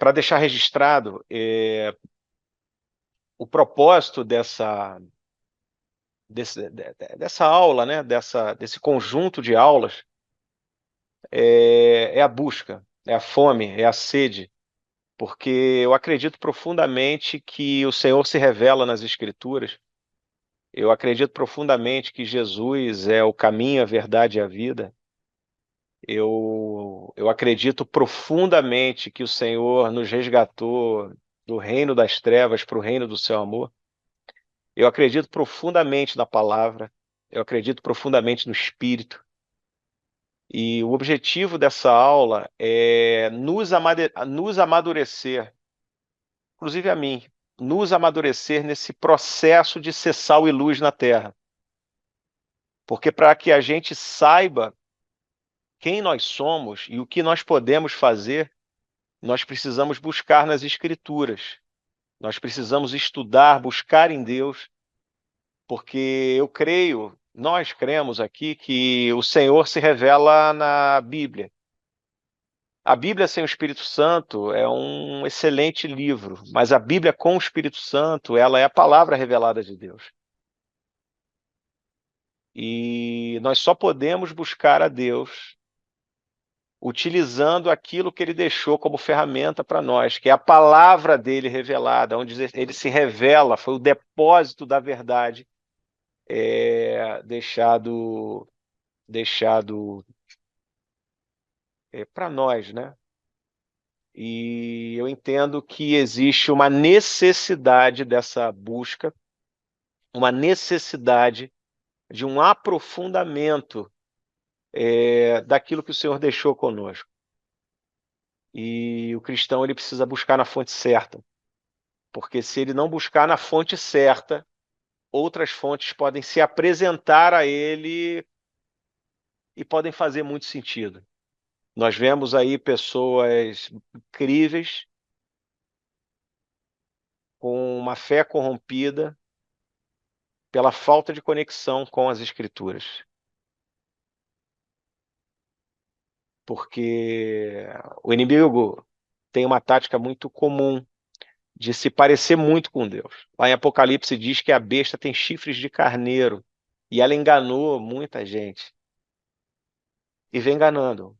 para deixar registrado, o propósito dessa aula, né, desse conjunto de aulas, é a busca, é a fome, é a sede, porque eu acredito profundamente que o Senhor se revela nas Escrituras. Eu acredito profundamente que Jesus é o caminho, a verdade e a vida. Eu acredito profundamente que o Senhor nos resgatou do reino das trevas para o reino do seu amor. Eu acredito profundamente na palavra, eu acredito profundamente no Espírito. E o objetivo dessa aula é nos amadurecer, inclusive a mim, nos amadurecer nesse processo de ser sal e luz na terra. Porque para que a gente saiba quem nós somos e o que nós podemos fazer, nós precisamos buscar nas Escrituras. Nós precisamos estudar, buscar em Deus, porque eu creio, nós cremos aqui que o Senhor se revela na Bíblia. A Bíblia sem o Espírito Santo é um excelente livro, mas a Bíblia com o Espírito Santo, ela é a palavra revelada de Deus. E nós só podemos buscar a Deus utilizando aquilo que ele deixou como ferramenta para nós, que é a palavra dele revelada, onde ele se revela, foi o depósito da verdade deixado para nós, né? E eu entendo que existe uma necessidade dessa busca, uma necessidade de um aprofundamento daquilo que o Senhor deixou conosco. E o cristão ele precisa buscar na fonte certa, porque se ele não buscar na fonte certa, outras fontes podem se apresentar a ele e podem fazer muito sentido. Nós vemos aí pessoas incríveis, com uma fé corrompida, pela falta de conexão com as Escrituras. Porque o inimigo tem uma tática muito comum de se parecer muito com Deus. Lá em Apocalipse diz que a besta tem chifres de carneiro, e ela enganou muita gente. E vem enganando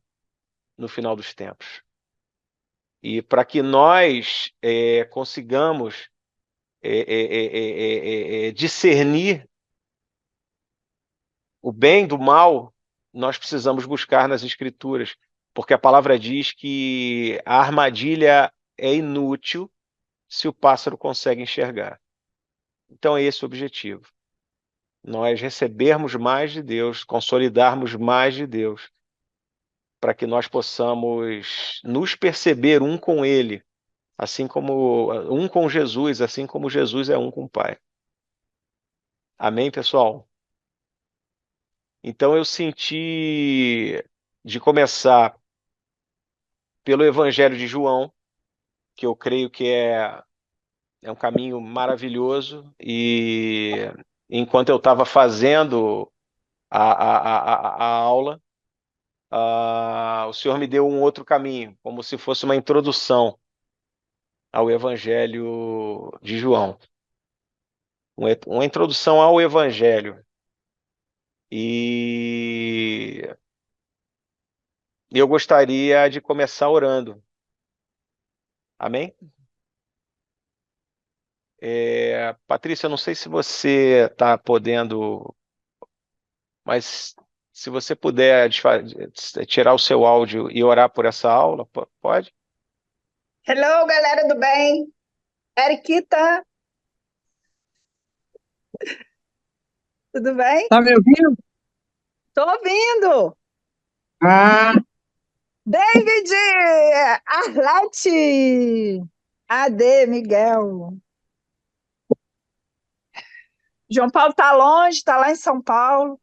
no final dos tempos. E para que nós consigamos discernir o bem do mal, nós precisamos buscar nas Escrituras, porque a palavra diz que a armadilha é inútil se o pássaro consegue enxergar. Então é esse o objetivo. Nós recebermos mais de Deus, consolidarmos mais de Deus, para que nós possamos nos perceber um com Ele, assim como um com Jesus, assim como Jesus é um com o Pai. Amém, pessoal? Então eu senti de começar pelo Evangelho de João, que eu creio que é um caminho maravilhoso, e enquanto eu estava fazendo a aula, o Senhor me deu um outro caminho, como se fosse uma introdução ao Evangelho de João, uma introdução ao Evangelho. E eu gostaria de começar orando. Amém? Patrícia, eu não sei se você está podendo, mas se você puder tirar o seu áudio e orar por essa aula, pode? Hello, galera do bem. Eriquita, tudo bem? Tá me ouvindo? Tô ouvindo. Ah, David, Arlete, AD, Miguel. João Paulo tá longe, tá lá em São Paulo.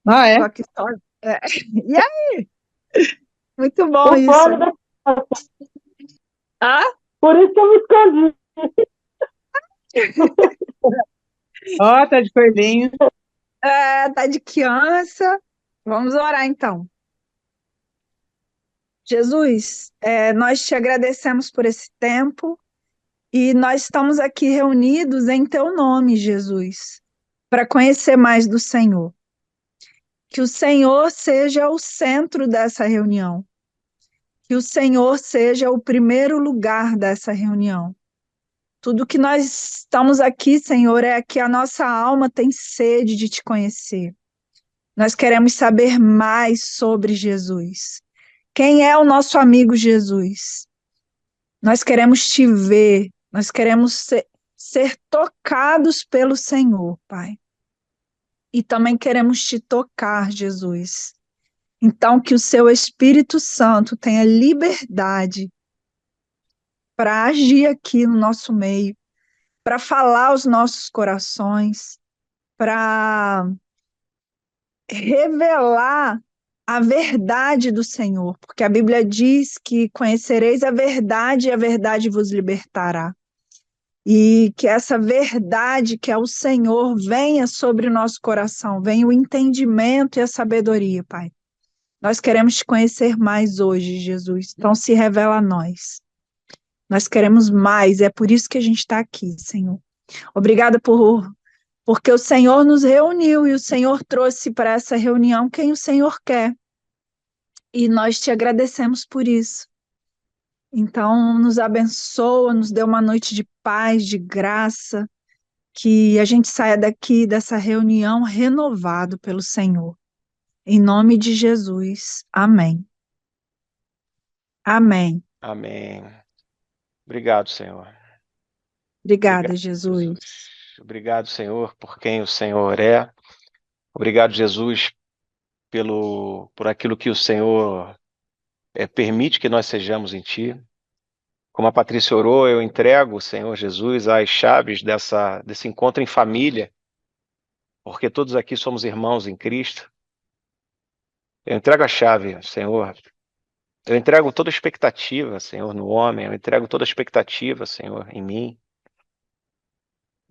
é? Tô aqui só. É. E aí? Muito bom O isso. fone da... Ah? Por isso que eu me escondi. Ó, tá de coelhinho. Tá de criança. Vamos orar então. Jesus, nós te agradecemos por esse tempo e nós estamos aqui reunidos em teu nome, Jesus, para conhecer mais do Senhor. Que o Senhor seja o centro dessa reunião, que o Senhor seja o primeiro lugar dessa reunião. Tudo que nós estamos aqui, Senhor, é que a nossa alma tem sede de te conhecer. Nós queremos saber mais sobre Jesus. Quem é o nosso amigo Jesus? Nós queremos te ver, nós queremos ser tocados pelo Senhor, Pai. E também queremos te tocar, Jesus. Então, que o seu Espírito Santo tenha liberdade para agir aqui no nosso meio, para falar aos nossos corações, para revelar a verdade do Senhor, porque a Bíblia diz que conhecereis a verdade e a verdade vos libertará. E que essa verdade, que é o Senhor, venha sobre o nosso coração, venha o entendimento e a sabedoria, Pai. Nós queremos te conhecer mais hoje, Jesus. Então se revela a nós. Nós queremos mais, é por isso que a gente está aqui, Senhor. Obrigada porque o Senhor nos reuniu e o Senhor trouxe para essa reunião quem o Senhor quer. E nós te agradecemos por isso. Então, nos abençoa, nos dê uma noite de paz, de graça, que a gente saia daqui dessa reunião renovado pelo Senhor. Em nome de Jesus. Amém. Amém. Amém. Obrigado, Senhor. Obrigada, Obrigado, Jesus. Jesus. Obrigado, Senhor, por quem o Senhor é. Obrigado, Jesus, por aquilo que o Senhor permite que nós sejamos em Ti. Como a Patrícia orou, eu entrego, Senhor Jesus, as chaves desse encontro em família, porque todos aqui somos irmãos em Cristo. Eu entrego a chave, Senhor. Eu entrego toda a expectativa, Senhor, no homem. Eu entrego toda a expectativa, Senhor, em mim.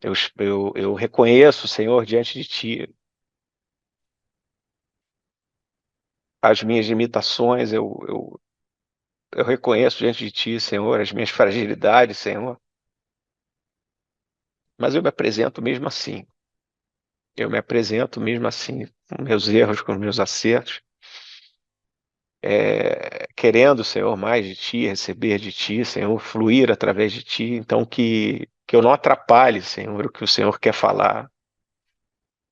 Eu reconheço, Senhor, diante de Ti as minhas limitações. Eu reconheço diante de Ti, Senhor, as minhas fragilidades, Senhor. Mas eu me apresento mesmo assim. Eu me apresento mesmo assim, com meus erros, com meus acertos. Querendo, Senhor, mais de Ti, receber de Ti, Senhor, fluir através de Ti. Então, que eu não atrapalhe, Senhor, o que o Senhor quer falar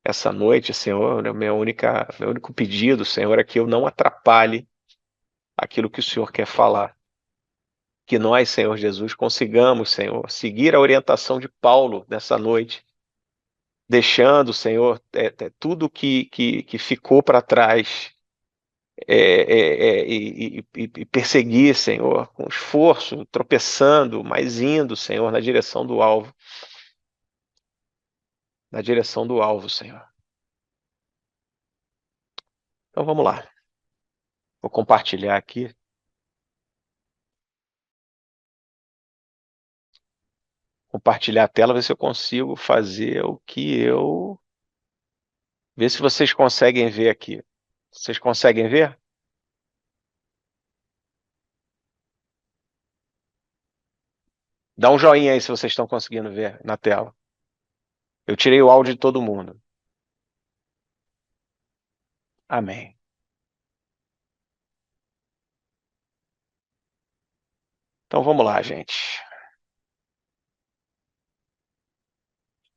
essa noite, Senhor. Meu único pedido, Senhor, é que eu não atrapalhe aquilo que o Senhor quer falar. Que nós, Senhor Jesus, consigamos, Senhor, seguir a orientação de Paulo nessa noite, deixando, Senhor, tudo que ficou para trás, e perseguir, Senhor, com esforço, tropeçando, mas indo, Senhor, na direção do alvo, Senhor. Então vamos lá. Vou compartilhar aqui. Compartilhar a tela, ver se eu consigo fazer o que eu... Ver se vocês conseguem ver aqui. Vocês conseguem ver? Dá um joinha aí se vocês estão conseguindo ver na tela. Eu tirei o áudio de todo mundo. Amém. Então vamos lá, gente.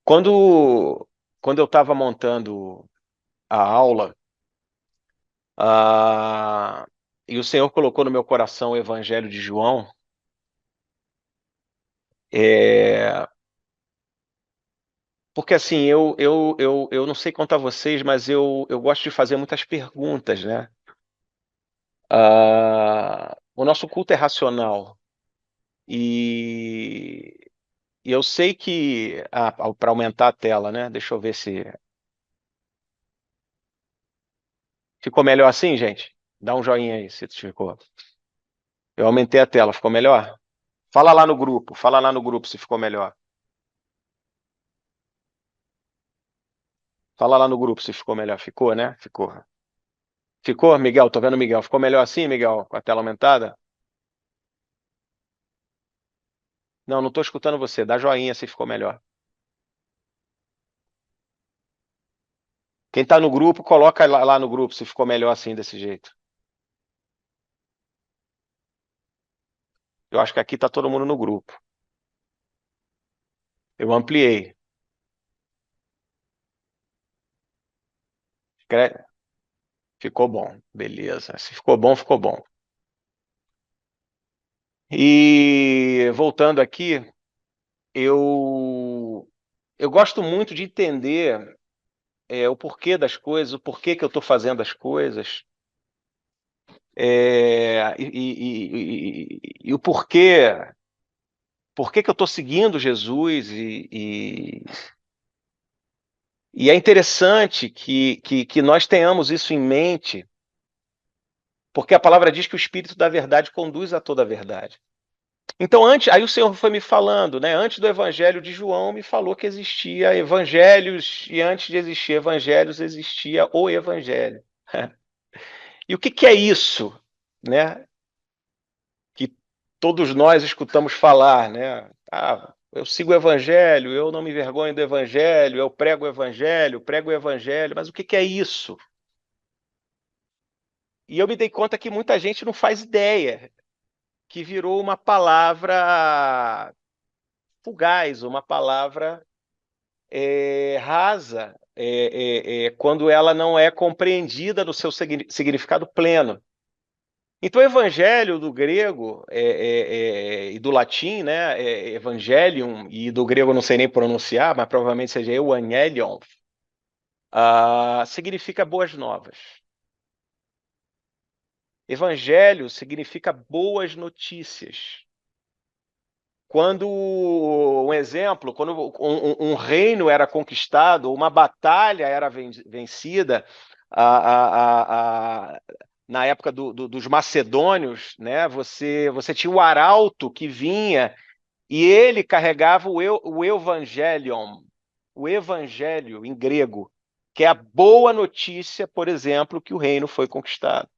Quando eu estava montando a aula, e o Senhor colocou no meu coração o Evangelho de João, porque assim, eu não sei quanto a vocês, mas eu gosto de fazer muitas perguntas, né? O nosso culto é racional, e eu sei que... para aumentar a tela, né? Deixa eu ver se... Ficou melhor assim, gente? Dá um joinha aí se ficou. Eu aumentei a tela, ficou melhor? Fala lá no grupo se ficou melhor. Fala lá no grupo se ficou melhor. Ficou, né? Ficou. Ficou, Miguel? Tô vendo o Miguel. Ficou melhor assim, Miguel, com a tela aumentada? Não tô escutando você. Dá joinha se ficou melhor. Quem tá no grupo, coloca lá no grupo se ficou melhor assim, desse jeito. Eu acho que aqui tá todo mundo no grupo. Eu ampliei. Ficou bom. Beleza. Se ficou bom, ficou bom. E voltando aqui, eu gosto muito de entender o porquê das coisas, o porquê que eu estou fazendo as coisas, e o porquê que eu estou seguindo Jesus, e é interessante que nós tenhamos isso em mente, porque a palavra diz que o Espírito da Verdade conduz a toda a verdade. Então, aí o Senhor foi me falando, né? Antes do Evangelho de João, me falou que existia evangelhos, e antes de existir evangelhos, existia o Evangelho. E o que é isso, né? Que todos nós escutamos falar, né? Eu sigo o Evangelho, eu não me envergonho do Evangelho, eu prego o Evangelho, mas o que é isso? E eu me dei conta que muita gente não faz ideia, que virou uma palavra fugaz, uma palavra rasa, quando ela não é compreendida no seu significado pleno. Então, o evangelho do grego e do latim, né, evangelium, e do grego eu não sei nem pronunciar, mas provavelmente seja euangelion, significa boas novas. Evangelho significa boas notícias. Quando, um exemplo, quando um reino era conquistado, uma batalha era vencida, na época dos macedônios, né, você tinha o arauto que vinha e ele carregava o evangelion, o evangelho em grego, que é a boa notícia, por exemplo, que o reino foi conquistado.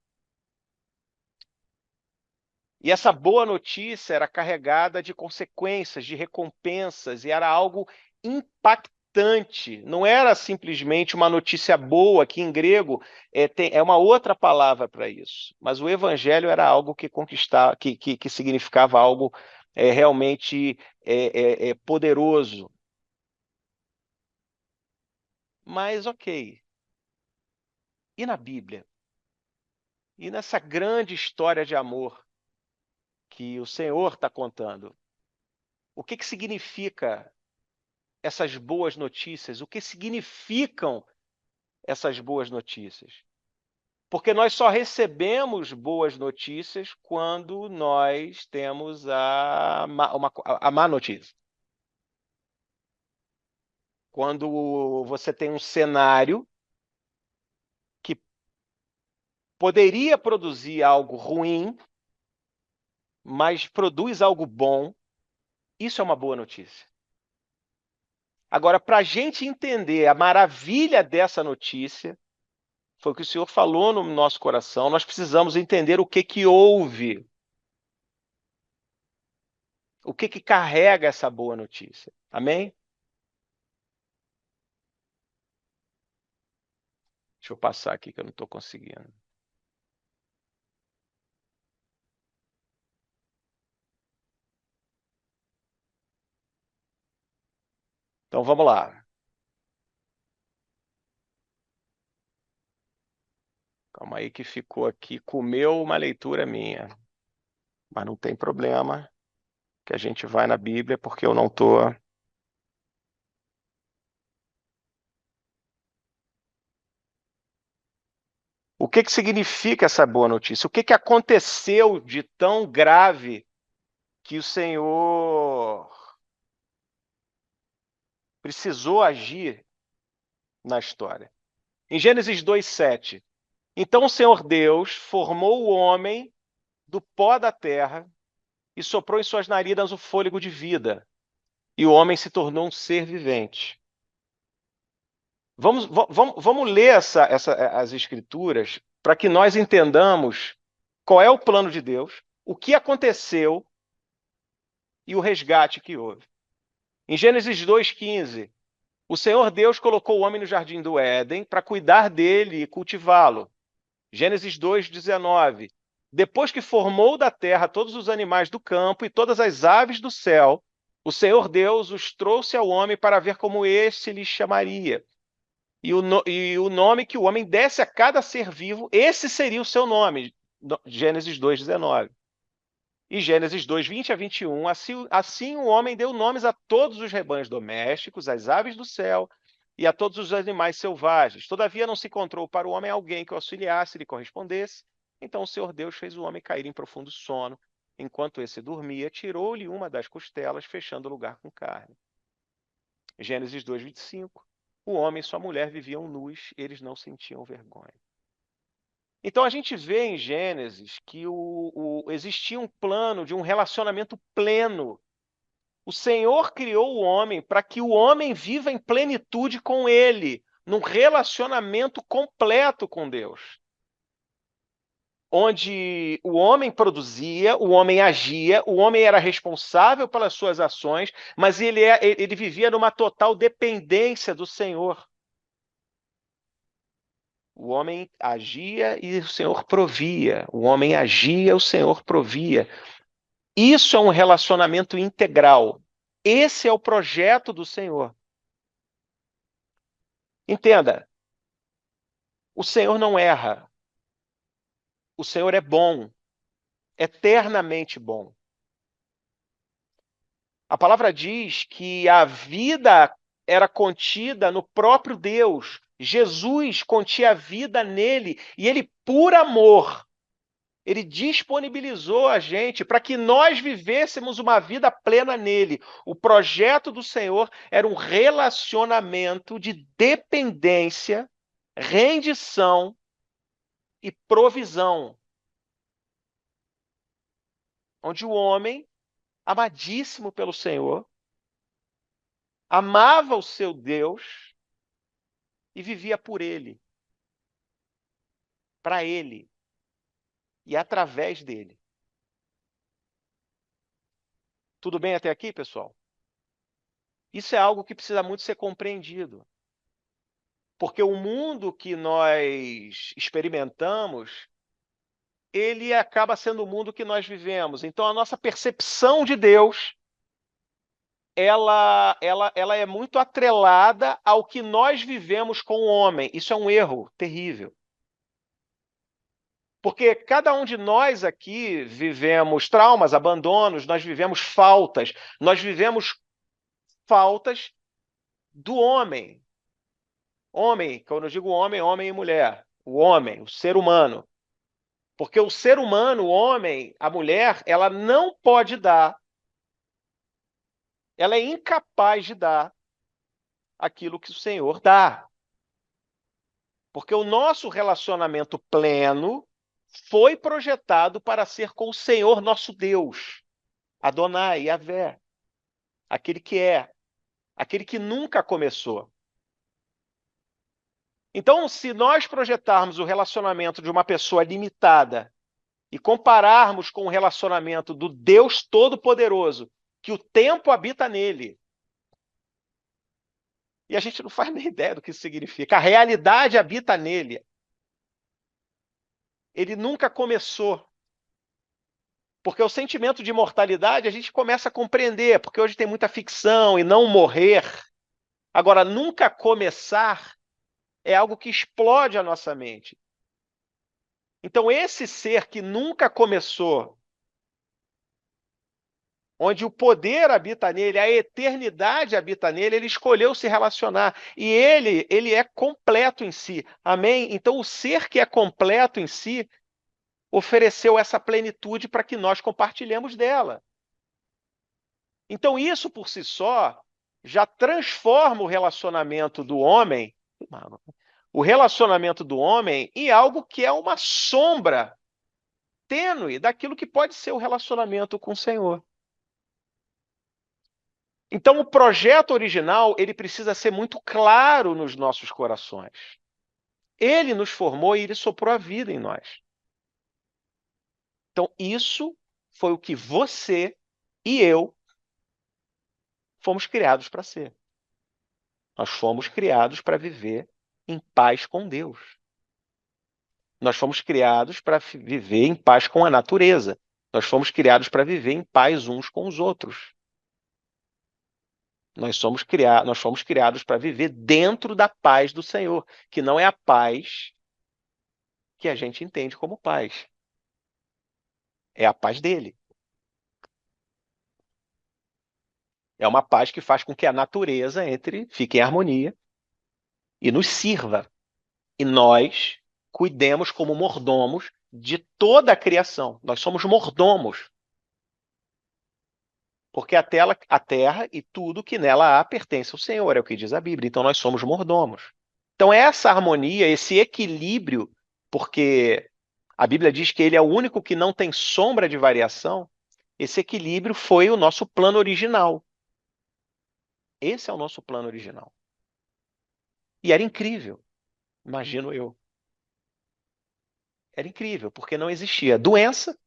E essa boa notícia era carregada de consequências, de recompensas, e era algo impactante. Não era simplesmente uma notícia boa, que em grego é uma outra palavra para isso. Mas o evangelho era algo que conquistava, que significava algo realmente poderoso. Mas ok. E na Bíblia? E nessa grande história de amor que o Senhor está contando? O que significa essas boas notícias? O que significam essas boas notícias? Porque nós só recebemos boas notícias quando nós temos a má notícia. Quando você tem um cenário que poderia produzir algo ruim, mas produz algo bom, isso é uma boa notícia. Agora, para a gente entender a maravilha dessa notícia, foi o que o Senhor falou no nosso coração, nós precisamos entender o que houve. O que carrega essa boa notícia. Amém? Deixa eu passar aqui que eu não estou conseguindo. Então vamos lá. Calma aí que ficou aqui, comeu uma leitura minha. Mas não tem problema, que a gente vai na Bíblia, porque eu não estou... O que significa essa boa notícia? O que aconteceu de tão grave que o Senhor precisou agir na história? Em Gênesis 2:7, então o Senhor Deus formou o homem do pó da terra e soprou em suas narinas o fôlego de vida, e o homem se tornou um ser vivente. Vamos ler as escrituras para que nós entendamos qual é o plano de Deus, o que aconteceu e o resgate que houve. Em Gênesis 2,15, o Senhor Deus colocou o homem no jardim do Éden para cuidar dele e cultivá-lo. Gênesis 2,19. Depois que formou da terra todos os animais do campo e todas as aves do céu, o Senhor Deus os trouxe ao homem para ver como este lhe chamaria. E o nome que o homem desse a cada ser vivo, esse seria o seu nome. Gênesis 2,19. E Gênesis 2:20 a 21, assim o homem deu nomes a todos os rebanhos domésticos, às aves do céu e a todos os animais selvagens. Todavia não se encontrou para o homem alguém que o auxiliasse e lhe correspondesse. Então o Senhor Deus fez o homem cair em profundo sono. Enquanto esse dormia, tirou-lhe uma das costelas, fechando o lugar com carne. Gênesis 2:25. O homem e sua mulher viviam nus, eles não sentiam vergonha. Então a gente vê em Gênesis que existia um plano de um relacionamento pleno. O Senhor criou o homem para que o homem viva em plenitude com ele, num relacionamento completo com Deus. Onde o homem produzia, o homem agia, o homem era responsável pelas suas ações, mas ele vivia numa total dependência do Senhor. O homem agia e o Senhor provia. O homem agia, o Senhor provia. Isso é um relacionamento integral. Esse é o projeto do Senhor. Entenda, o Senhor não erra. O Senhor é bom, eternamente bom. A palavra diz que a vida era contida no próprio Deus. Jesus continha a vida nele e ele, por amor, ele disponibilizou a gente para que nós vivêssemos uma vida plena nele. O projeto do Senhor era um relacionamento de dependência, rendição e provisão, onde o homem, amadíssimo pelo Senhor, amava o seu Deus e vivia por ele, para ele e através dele. Tudo bem até aqui, pessoal? Isso é algo que precisa muito ser compreendido. Porque o mundo que nós experimentamos, ele acaba sendo o mundo que nós vivemos. Então, a nossa percepção de Deus, ela é muito atrelada ao que nós vivemos com o homem. Isso é um erro terrível. Porque cada um de nós aqui vivemos traumas, abandonos, nós vivemos faltas do homem. Homem, quando eu digo homem, homem e mulher. O homem, o ser humano. Porque o ser humano, o homem, a mulher, ela não pode dar, ela é incapaz de dar aquilo que o Senhor dá. Porque o nosso relacionamento pleno foi projetado para ser com o Senhor nosso Deus, Adonai, Yahvé, aquele que é, aquele que nunca começou. Então, se nós projetarmos o relacionamento de uma pessoa limitada e compararmos com o relacionamento do Deus Todo-Poderoso, que o tempo habita nele, e a gente não faz nem ideia do que isso significa, a realidade habita nele. Ele nunca começou. Porque o sentimento de imortalidade a gente começa a compreender, porque hoje tem muita ficção e não morrer. Agora, nunca começar é algo que explode a nossa mente. Então, esse ser que nunca começou, onde o poder habita nele, a eternidade habita nele, ele escolheu se relacionar. E ele é completo em si. Amém? Então, o ser que é completo em si ofereceu essa plenitude para que nós compartilhemos dela. Então, isso por si só já transforma o relacionamento do homem, em algo que é uma sombra tênue daquilo que pode ser o relacionamento com o Senhor. Então, o projeto original, ele precisa ser muito claro nos nossos corações. Ele nos formou e ele soprou a vida em nós. Então, isso foi o que você e eu fomos criados para ser. Nós fomos criados para viver em paz com Deus. Nós fomos criados para viver em paz com a natureza. Nós fomos criados para viver em paz uns com os outros. Nós fomos criados para viver dentro da paz do Senhor, que não é a paz que a gente entende como paz. É a paz dele. É uma paz que faz com que a natureza fique em harmonia e nos sirva. E nós cuidemos como mordomos de toda a criação. Nós somos mordomos. Porque a terra e tudo que nela há pertence ao Senhor, é o que diz a Bíblia. Então nós somos mordomos. Então essa harmonia, esse equilíbrio, porque a Bíblia diz que ele é o único que não tem sombra de variação, esse equilíbrio foi o nosso plano original. Esse é o nosso plano original. E era incrível, imagino eu. Era incrível, porque não existia doença,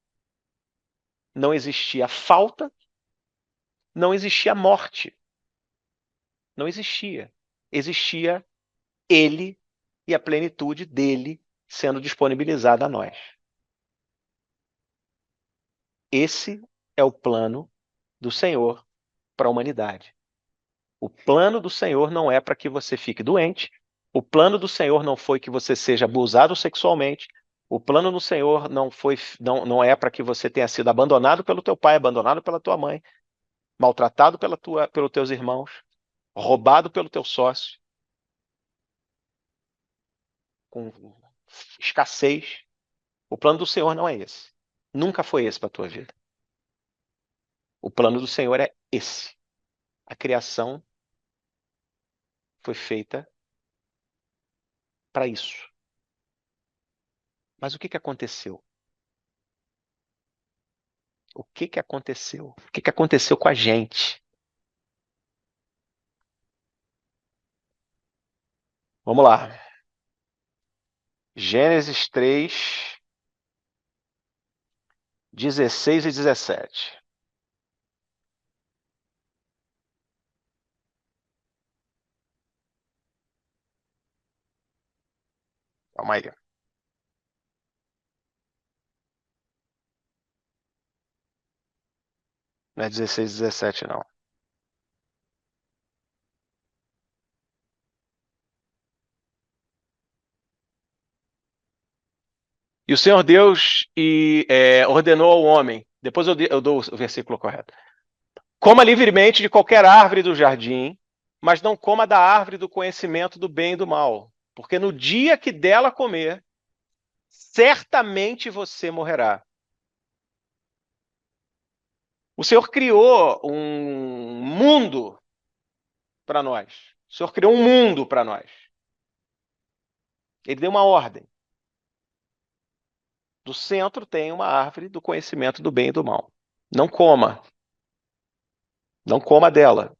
não existia falta, não existia morte. Não existia. Existia ele e a plenitude dele sendo disponibilizada a nós. Esse é o plano do Senhor para a humanidade. O plano do Senhor não é para que você fique doente. O plano do Senhor não foi que você seja abusado sexualmente. O plano do Senhor não é para que você tenha sido abandonado pelo teu pai, abandonado pela tua mãe, maltratado pelos teus irmãos, roubado pelo teu sócio, com escassez. O plano do Senhor não é esse. Nunca foi esse para a tua vida. O plano do Senhor é esse. A criação foi feita para isso. Mas o que aconteceu? O que aconteceu? O que aconteceu com a gente? Vamos lá. Gênesis 3, 16 e 17. Calma aí. Não é 16 e 17, não. E o Senhor Deus ordenou ao homem. Depois eu dou o versículo correto. Coma livremente de qualquer árvore do jardim, mas não coma da árvore do conhecimento do bem e do mal, porque no dia que dela comer, certamente você morrerá. O Senhor criou um mundo para nós. O Senhor criou um mundo para nós. Ele deu uma ordem. Do centro tem uma árvore do conhecimento do bem e do mal. Não coma. Não coma dela.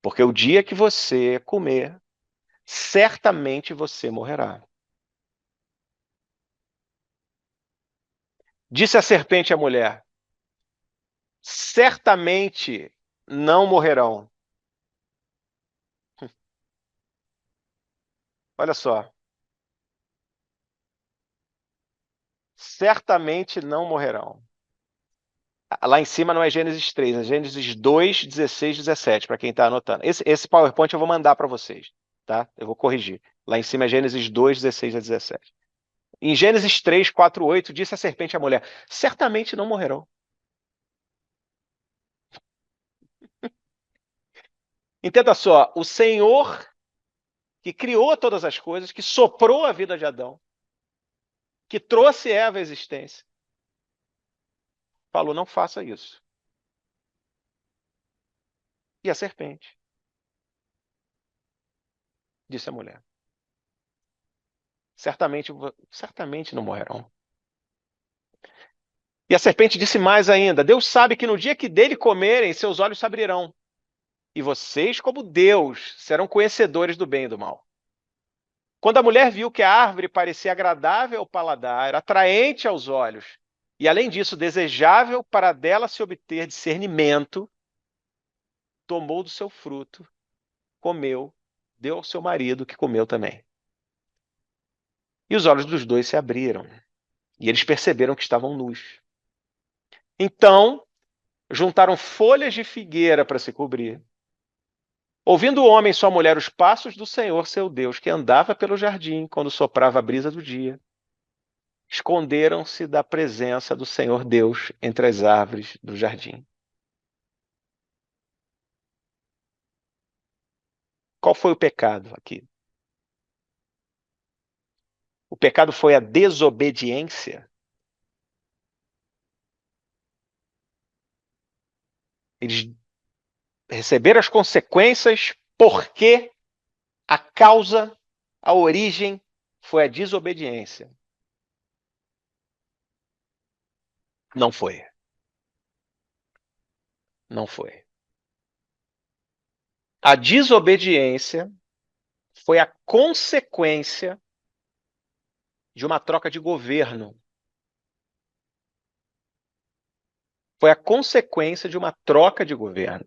Porque o dia que você comer, certamente você morrerá. Disse a serpente à mulher: certamente não morrerão. Olha só. Certamente não morrerão. Lá em cima não é Gênesis 3, é Gênesis 2, 16, 17, para quem está anotando. Esse PowerPoint eu vou mandar para vocês, tá? Eu vou corrigir. Lá em cima é Gênesis 2, 16 a 17. Em Gênesis 3, 4, 8, disse a serpente à mulher: certamente não morrerão. Entenda só, o Senhor que criou todas as coisas, que soprou a vida de Adão, que trouxe Eva à existência, falou: não faça isso. E a serpente disse à mulher: certamente não morrerão. E a serpente disse mais ainda: Deus sabe que no dia que dele comerem, seus olhos se abrirão, e vocês, como Deus, serão conhecedores do bem e do mal. Quando a mulher viu que a árvore parecia agradável ao paladar, atraente aos olhos, e além disso desejável para dela se obter discernimento, tomou do seu fruto, comeu, deu ao seu marido, que comeu também. E os olhos dos dois se abriram, e eles perceberam que estavam nus. Então, juntaram folhas de figueira para se cobrir. Ouvindo o homem e sua mulher os passos do Senhor, seu Deus, que andava pelo jardim quando soprava a brisa do dia, esconderam-se da presença do Senhor Deus entre as árvores do jardim. Qual foi o pecado aqui? O pecado foi a desobediência. Eles receberam as consequências porque a causa, a origem foi a desobediência. Não foi. Não foi. A desobediência foi a consequência de uma troca de governo. Foi a consequência de uma troca de governo.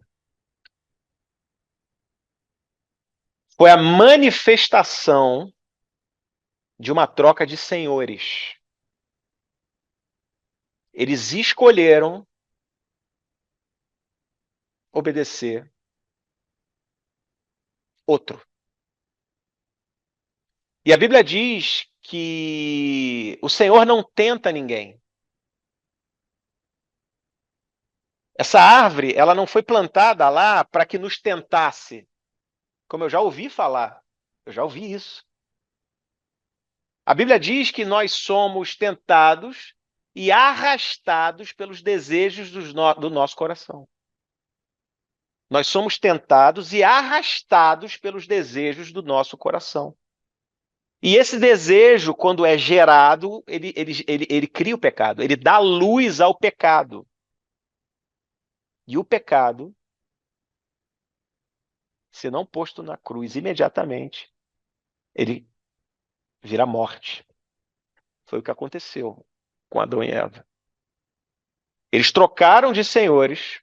Foi a manifestação de uma troca de senhores. Eles escolheram obedecer outro. E a Bíblia diz que o Senhor não tenta ninguém. Essa árvore, ela não foi plantada lá para que nos tentasse. Como eu já ouvi falar. Eu já ouvi isso. A Bíblia diz que nós somos tentados e arrastados pelos desejos do nosso coração. Nós somos tentados e arrastados pelos desejos do nosso coração. E esse desejo, quando é gerado, ele cria o pecado, ele dá luz ao pecado. E o pecado, se não posto na cruz imediatamente, ele vira morte. Foi o que aconteceu com Adão e Eva. Eles trocaram de senhores,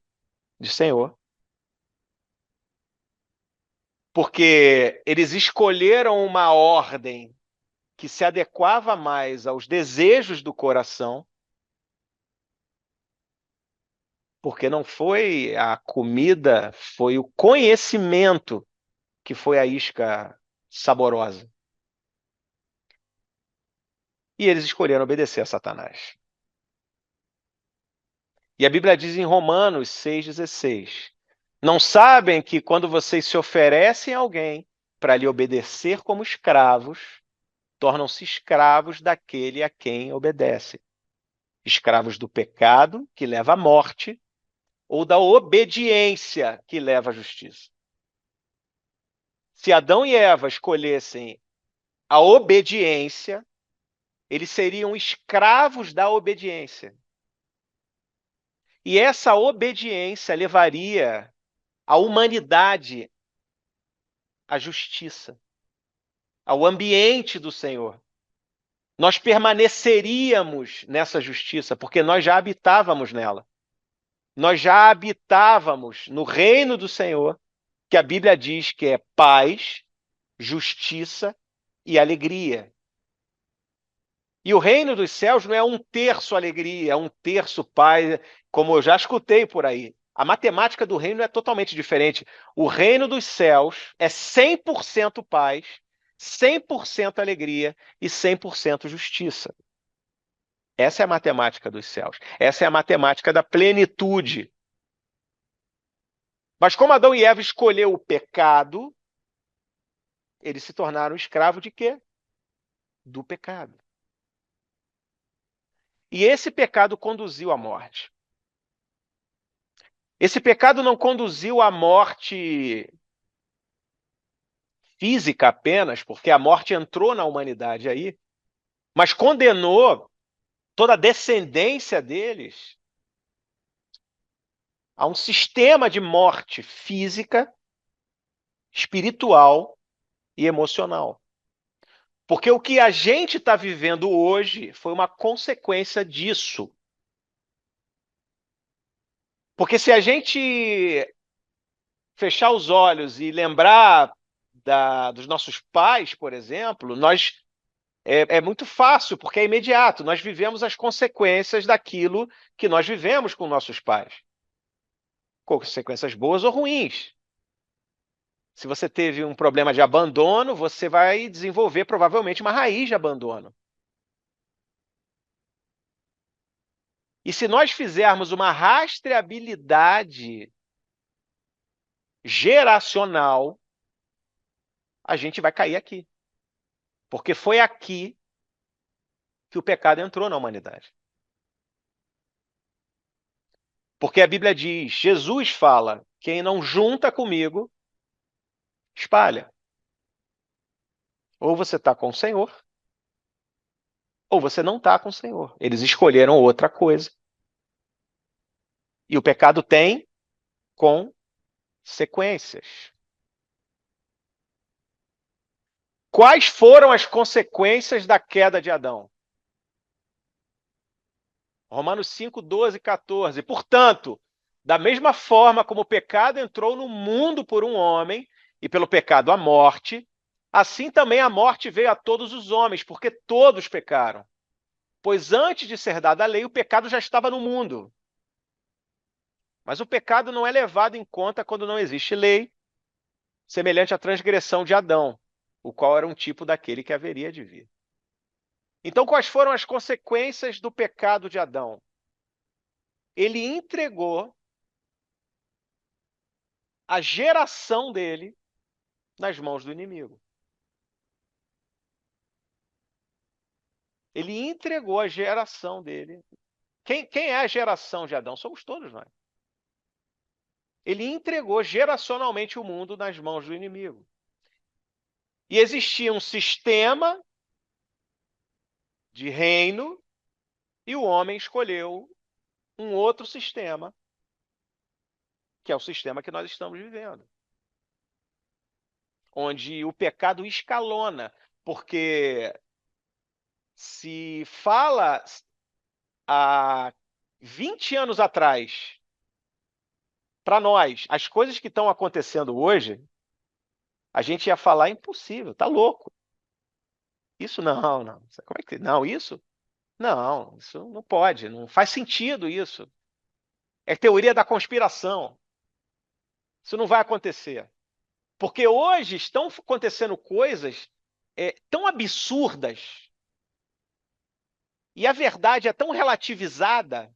de senhor, porque eles escolheram uma ordem que se adequava mais aos desejos do coração, porque não foi a comida, foi o conhecimento que foi a isca saborosa. E eles escolheram obedecer a Satanás. E a Bíblia diz em Romanos 6,16: não sabem que quando vocês se oferecem a alguém para lhe obedecer como escravos, tornam-se escravos daquele a quem obedece. Escravos do pecado, que leva à morte, ou da obediência, que leva à justiça. Se Adão e Eva escolhessem a obediência, eles seriam escravos da obediência. E essa obediência levaria a humanidade à justiça, ao ambiente do Senhor. Nós permaneceríamos nessa justiça, porque nós já habitávamos nela. Nós já habitávamos no reino do Senhor, que a Bíblia diz que é paz, justiça e alegria. E o reino dos céus não é um terço alegria, é um terço paz, como eu já escutei por aí. A matemática do reino é totalmente diferente. O reino dos céus é 100% paz, 100% alegria e 100% justiça. Essa é a matemática dos céus. Essa é a matemática da plenitude. Mas como Adão e Eva escolheu o pecado, eles se tornaram escravos de quê? Do pecado. E esse pecado conduziu à morte. Esse pecado não conduziu à morte física apenas, porque a morte entrou na humanidade aí, mas condenou toda a descendência deles a um sistema de morte física, espiritual e emocional. Porque o que a gente está vivendo hoje foi uma consequência disso. Porque se a gente fechar os olhos e lembrar dos nossos pais, por exemplo, é muito fácil, porque é imediato. Nós vivemos as consequências daquilo que nós vivemos com nossos pais. Consequências boas ou ruins. Se você teve um problema de abandono, você vai desenvolver provavelmente uma raiz de abandono. E se nós fizermos uma rastreabilidade geracional, a gente vai cair aqui. Porque foi aqui que o pecado entrou na humanidade. Porque a Bíblia diz, Jesus fala, quem não junta comigo, espalha. Ou você está com o Senhor, ou você não está com o Senhor. Eles escolheram outra coisa. E o pecado tem consequências. Quais foram as consequências da queda de Adão? Romanos 5, 12 e 14. Portanto, da mesma forma como o pecado entrou no mundo por um homem, e pelo pecado a morte, assim também a morte veio a todos os homens, porque todos pecaram. Pois antes de ser dada a lei, o pecado já estava no mundo. Mas o pecado não é levado em conta quando não existe lei, semelhante à transgressão de Adão, o qual era um tipo daquele que haveria de vir. Então, quais foram as consequências do pecado de Adão? Ele entregou a geração dele nas mãos do inimigo. Ele entregou a geração dele. Quem é a geração de Adão? Somos todos nós. Ele entregou geracionalmente o mundo nas mãos do inimigo. E existia um sistema de reino e o homem escolheu um outro sistema, que é o sistema que nós estamos vivendo. Onde o pecado escalona, porque se fala há 20 anos atrás, para nós, as coisas que estão acontecendo hoje, a gente ia falar impossível, tá louco. Isso não. Como é que não, isso? Não, isso não pode, não faz sentido isso. É teoria da conspiração. Isso não vai acontecer. Porque hoje estão acontecendo coisas tão absurdas e a verdade é tão relativizada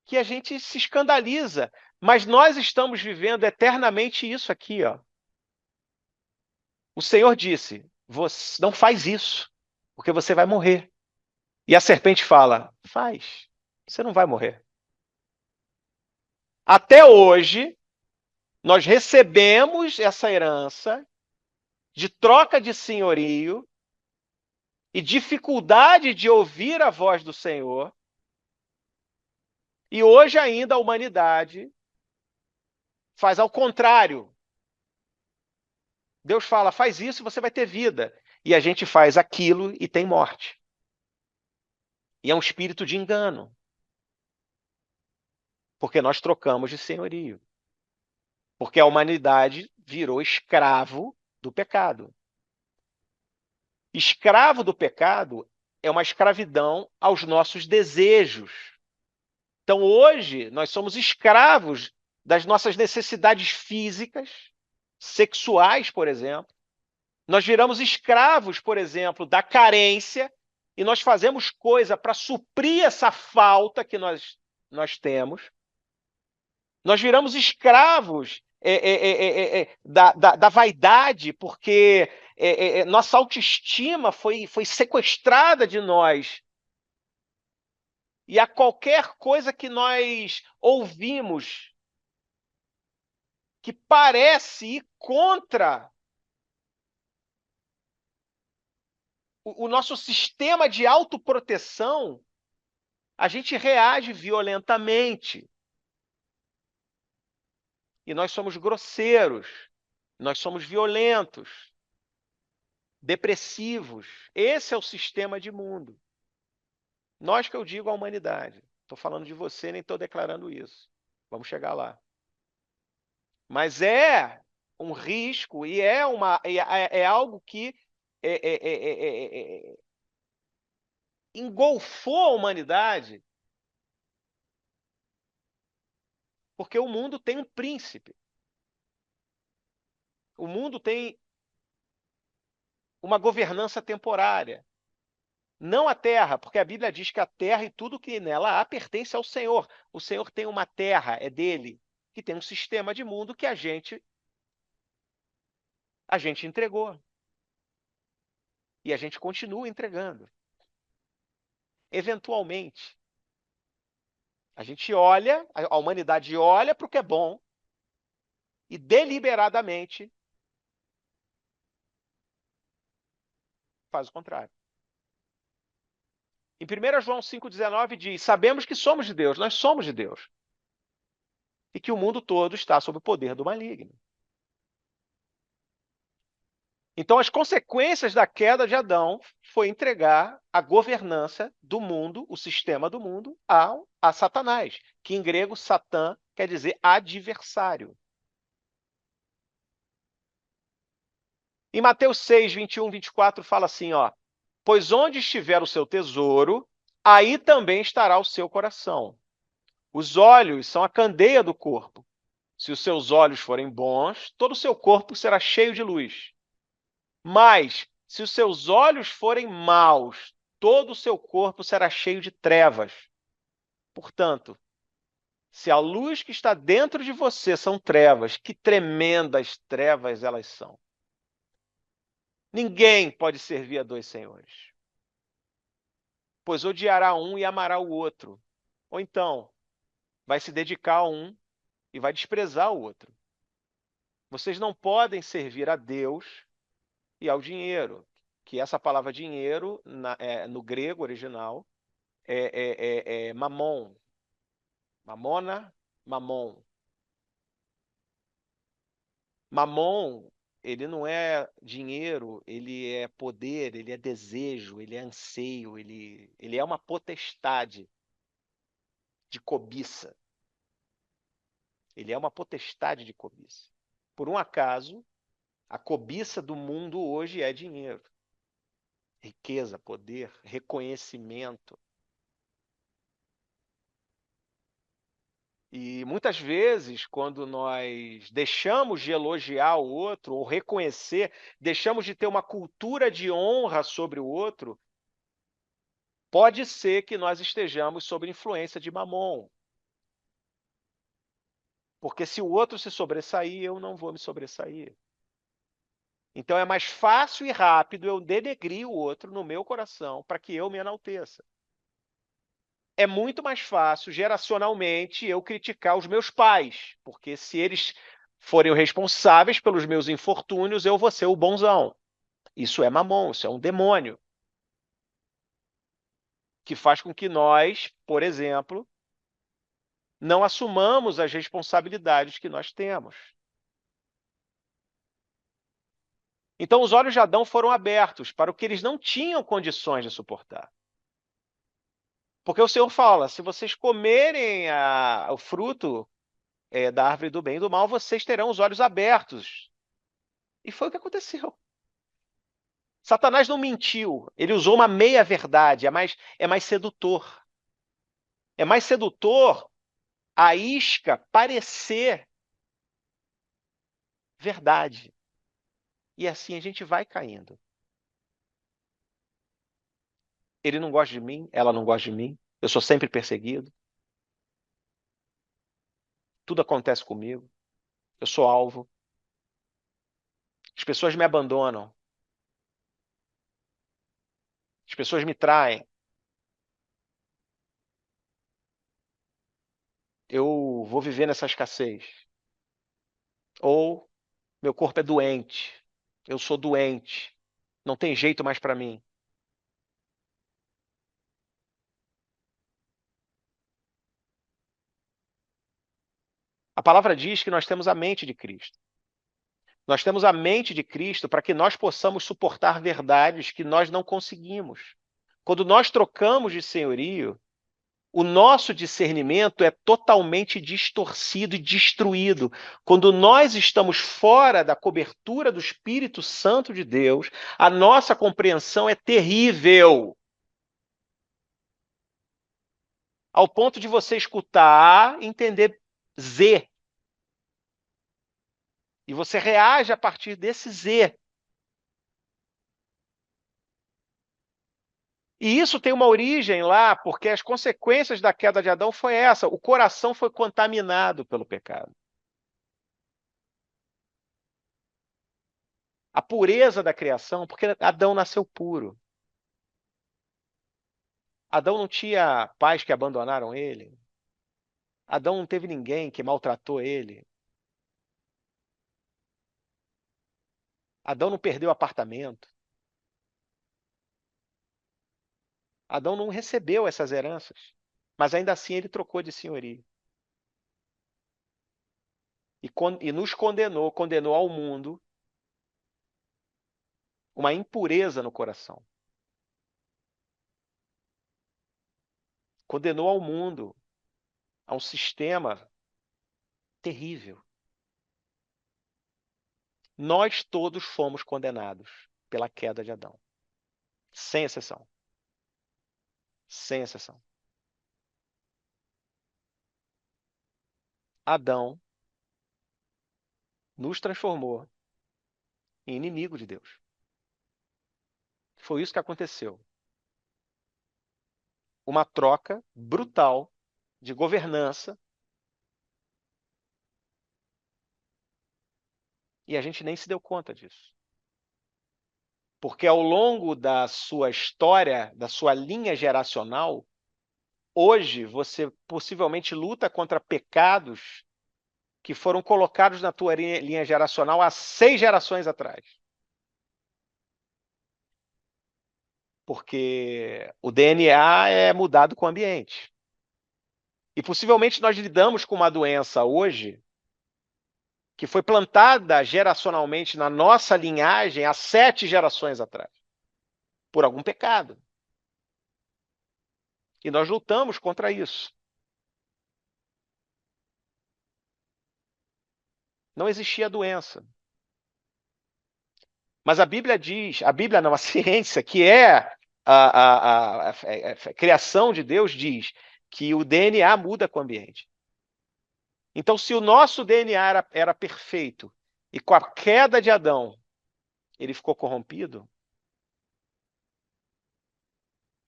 que a gente se escandaliza. Mas nós estamos vivendo eternamente isso aqui, ó. O Senhor disse, você não faz isso, porque você vai morrer. E a serpente fala, faz, você não vai morrer. Até hoje, nós recebemos essa herança de troca de senhorio e dificuldade de ouvir a voz do Senhor. E hoje ainda a humanidade faz ao contrário. Deus fala, faz isso e você vai ter vida. E a gente faz aquilo e tem morte. E é um espírito de engano. Porque nós trocamos de senhorio. Porque a humanidade virou escravo do pecado. Escravo do pecado é uma escravidão aos nossos desejos. Então, hoje, nós somos escravos das nossas necessidades físicas, sexuais, por exemplo. Nós viramos escravos, por exemplo, da carência e nós fazemos coisa para suprir essa falta que nós temos. Nós viramos escravos da vaidade, porque nossa autoestima foi sequestrada de nós. E a qualquer coisa que nós ouvimos que parece ir contra o nosso sistema de autoproteção, a gente reage violentamente. E nós somos grosseiros. Nós somos violentos, depressivos. Esse é o sistema de mundo. Nós que eu digo a humanidade. Estou falando de você, nem estou declarando isso. Vamos chegar lá. Mas é um risco e é algo que engolfou a humanidade, porque o mundo tem um príncipe. O mundo tem uma governança temporária. Não a terra, porque a Bíblia diz que a terra e tudo que nela há pertence ao Senhor. O Senhor tem uma terra, é dele, que tem um sistema de mundo que a gente entregou. E a gente continua entregando. Eventualmente, a gente olha, a humanidade olha para o que é bom e deliberadamente faz o contrário. Em 1 João 5,19 diz: sabemos que somos de Deus, nós somos de Deus. E que o mundo todo está sob o poder do maligno. Então, as consequências da queda de Adão foi entregar a governança do mundo, o sistema do mundo, a Satanás, que em grego Satã quer dizer adversário. Em Mateus 6, 21, 24 fala assim, ó: pois onde estiver o seu tesouro, aí também estará o seu coração. Os olhos são a candeia do corpo. Se os seus olhos forem bons, todo o seu corpo será cheio de luz. Mas, se os seus olhos forem maus, todo o seu corpo será cheio de trevas. Portanto, se a luz que está dentro de você são trevas, que tremendas trevas elas são. Ninguém pode servir a dois senhores, pois odiará um e amará o outro. Ou então, vai se dedicar a um e vai desprezar o outro. Vocês não podem servir a Deus e ao dinheiro, que essa palavra dinheiro, no grego original, é mamon. Mamona, mamon. Mamon, ele não é dinheiro, ele é poder, ele é desejo, ele é anseio, ele é uma potestade de cobiça. Ele é uma potestade de cobiça. Por um acaso, a cobiça do mundo hoje é dinheiro. Riqueza, poder, reconhecimento. E muitas vezes, quando nós deixamos de elogiar o outro ou reconhecer, deixamos de ter uma cultura de honra sobre o outro, pode ser que nós estejamos sob influência de Mamon. Porque se o outro se sobressair, eu não vou me sobressair. Então é mais fácil e rápido eu denegrir o outro no meu coração para que eu me enalteça. É muito mais fácil, geracionalmente, eu criticar os meus pais, porque se eles forem os responsáveis pelos meus infortúnios, eu vou ser o bonzão. Isso é mamon, isso é um demônio. Que faz com que nós, por exemplo, não assumamos as responsabilidades que nós temos. Então, os olhos de Adão foram abertos para o que eles não tinham condições de suportar. Porque o Senhor fala: se vocês comerem o fruto da árvore do bem e do mal, vocês terão os olhos abertos. E foi o que aconteceu. Satanás não mentiu, ele usou uma meia-verdade, é mais sedutor. É mais sedutor a isca parecer verdade. E assim a gente vai caindo. Ele não gosta de mim, ela não gosta de mim, eu sou sempre perseguido. Tudo acontece comigo, eu sou alvo. As pessoas me abandonam. As pessoas me traem. Eu vou viver nessa escassez. Ou meu corpo é doente. Eu sou doente. Não tem jeito mais para mim. A palavra diz que nós temos a mente de Cristo. Nós temos a mente de Cristo para que nós possamos suportar verdades que nós não conseguimos. Quando nós trocamos de senhorio, o nosso discernimento é totalmente distorcido e destruído. Quando nós estamos fora da cobertura do Espírito Santo de Deus, a nossa compreensão é terrível. Ao ponto de você escutar A e entender Z. E você reage a partir desse Z. E isso tem uma origem lá, porque as consequências da queda de Adão foi essa. O coração foi contaminado pelo pecado. A pureza da criação, porque Adão nasceu puro. Adão não tinha pais que abandonaram ele. Adão não teve ninguém que maltratou ele. Adão não perdeu apartamento. Adão não recebeu essas heranças. Mas ainda assim ele trocou de senhorio. E nos condenou ao mundo uma impureza no coração. Condenou ao mundo a um sistema terrível. Nós todos fomos condenados pela queda de Adão. Sem exceção. Sem exceção. Adão nos transformou em inimigo de Deus. Foi isso que aconteceu. Uma troca brutal de governança. E a gente nem se deu conta disso. Porque ao longo da sua história, da sua linha geracional, hoje você possivelmente luta contra pecados que foram colocados na tua linha geracional há 6 gerações atrás. Porque o DNA é mudado com o ambiente. E possivelmente nós lidamos com uma doença hoje que foi plantada geracionalmente na nossa linhagem há 7 gerações atrás, por algum pecado. E nós lutamos contra isso. Não existia doença. Mas a Bíblia diz, a Bíblia não, a ciência, que é a criação de Deus, diz que o DNA muda com o ambiente. Então, se o nosso DNA era perfeito e com a queda de Adão ele ficou corrompido,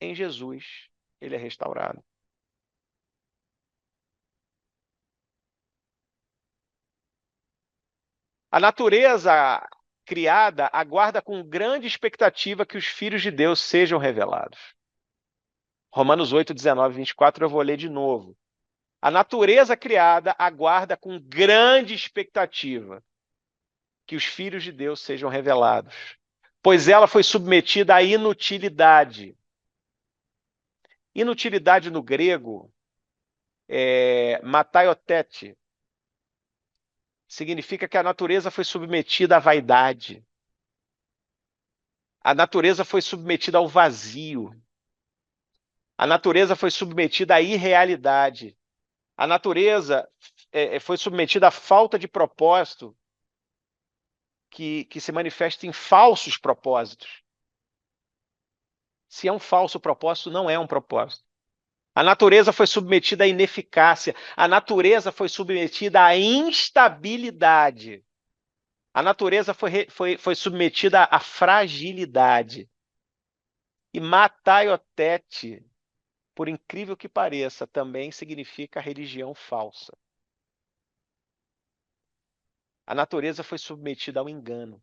em Jesus ele é restaurado. A natureza criada aguarda com grande expectativa que os filhos de Deus sejam revelados. Romanos 8, 19 e 24 eu vou ler de novo. A natureza criada aguarda com grande expectativa que os filhos de Deus sejam revelados, pois ela foi submetida à inutilidade. Inutilidade no grego é mataiotete. Significa que a natureza foi submetida à vaidade. A natureza foi submetida ao vazio. A natureza foi submetida à irrealidade. A natureza foi submetida à falta de propósito que se manifesta em falsos propósitos. Se é um falso propósito, não é um propósito. A natureza foi submetida à ineficácia. A natureza foi submetida à instabilidade. A natureza foi submetida à fragilidade. E mataiotete, por incrível que pareça, também significa religião falsa. A natureza foi submetida ao engano.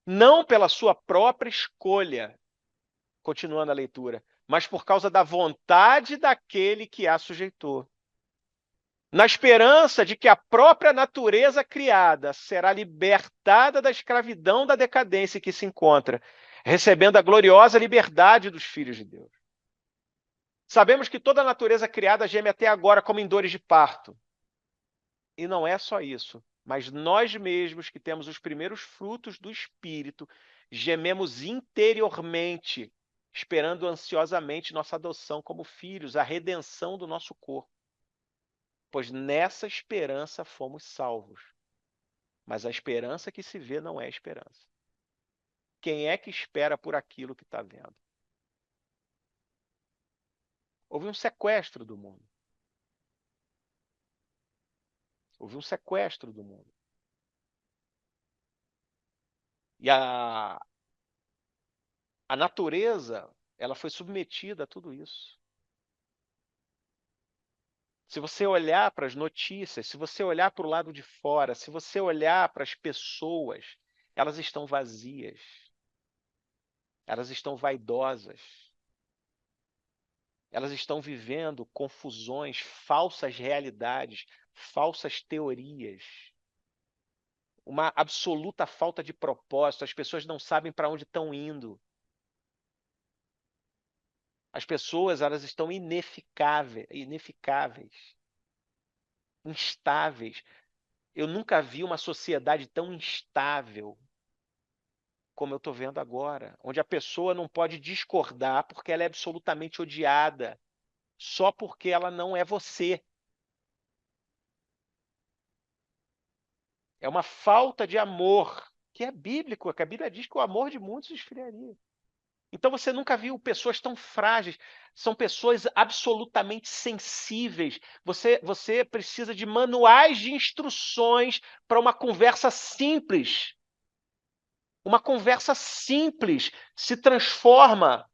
Não pela sua própria escolha, continuando a leitura, mas por causa da vontade daquele que a sujeitou. Na esperança de que a própria natureza criada será libertada da escravidão da decadência em que se encontra, recebendo a gloriosa liberdade dos filhos de Deus. Sabemos que toda a natureza criada geme até agora como em dores de parto. E não é só isso. Mas nós mesmos, que temos os primeiros frutos do Espírito, gememos interiormente, esperando ansiosamente nossa adoção como filhos, a redenção do nosso corpo. Pois nessa esperança fomos salvos. Mas a esperança que se vê não é esperança. Quem é que espera por aquilo que está vendo? Houve um sequestro do mundo. Houve um sequestro do mundo. E a natureza, ela foi submetida a tudo isso. Se você olhar para as notícias, se você olhar para o lado de fora, se você olhar para as pessoas, elas estão vazias. Elas estão vaidosas. Elas estão vivendo confusões, falsas realidades, falsas teorias. Uma absoluta falta de propósito. As pessoas não sabem para onde estão indo. As pessoas, elas estão ineficáveis, instáveis. Eu nunca vi uma sociedade tão instável como eu estou vendo agora, onde a pessoa não pode discordar porque ela é absolutamente odiada, só porque ela não é você. É uma falta de amor, que é bíblico, que a Bíblia diz que o amor de muitos esfriaria. Então você nunca viu pessoas tão frágeis, são pessoas absolutamente sensíveis. Você precisa de manuais de instruções para uma conversa simples. Uma conversa simples se transforma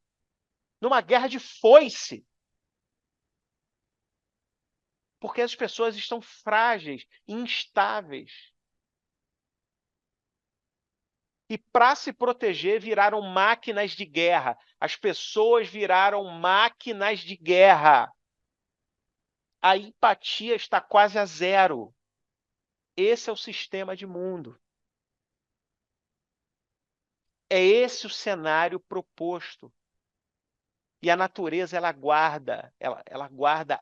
numa guerra de foice. Porque as pessoas estão frágeis, instáveis. E para se proteger, viraram máquinas de guerra. As pessoas viraram máquinas de guerra. A empatia está quase a zero. Esse é o sistema de mundo. É esse o cenário proposto. E a natureza, ela guarda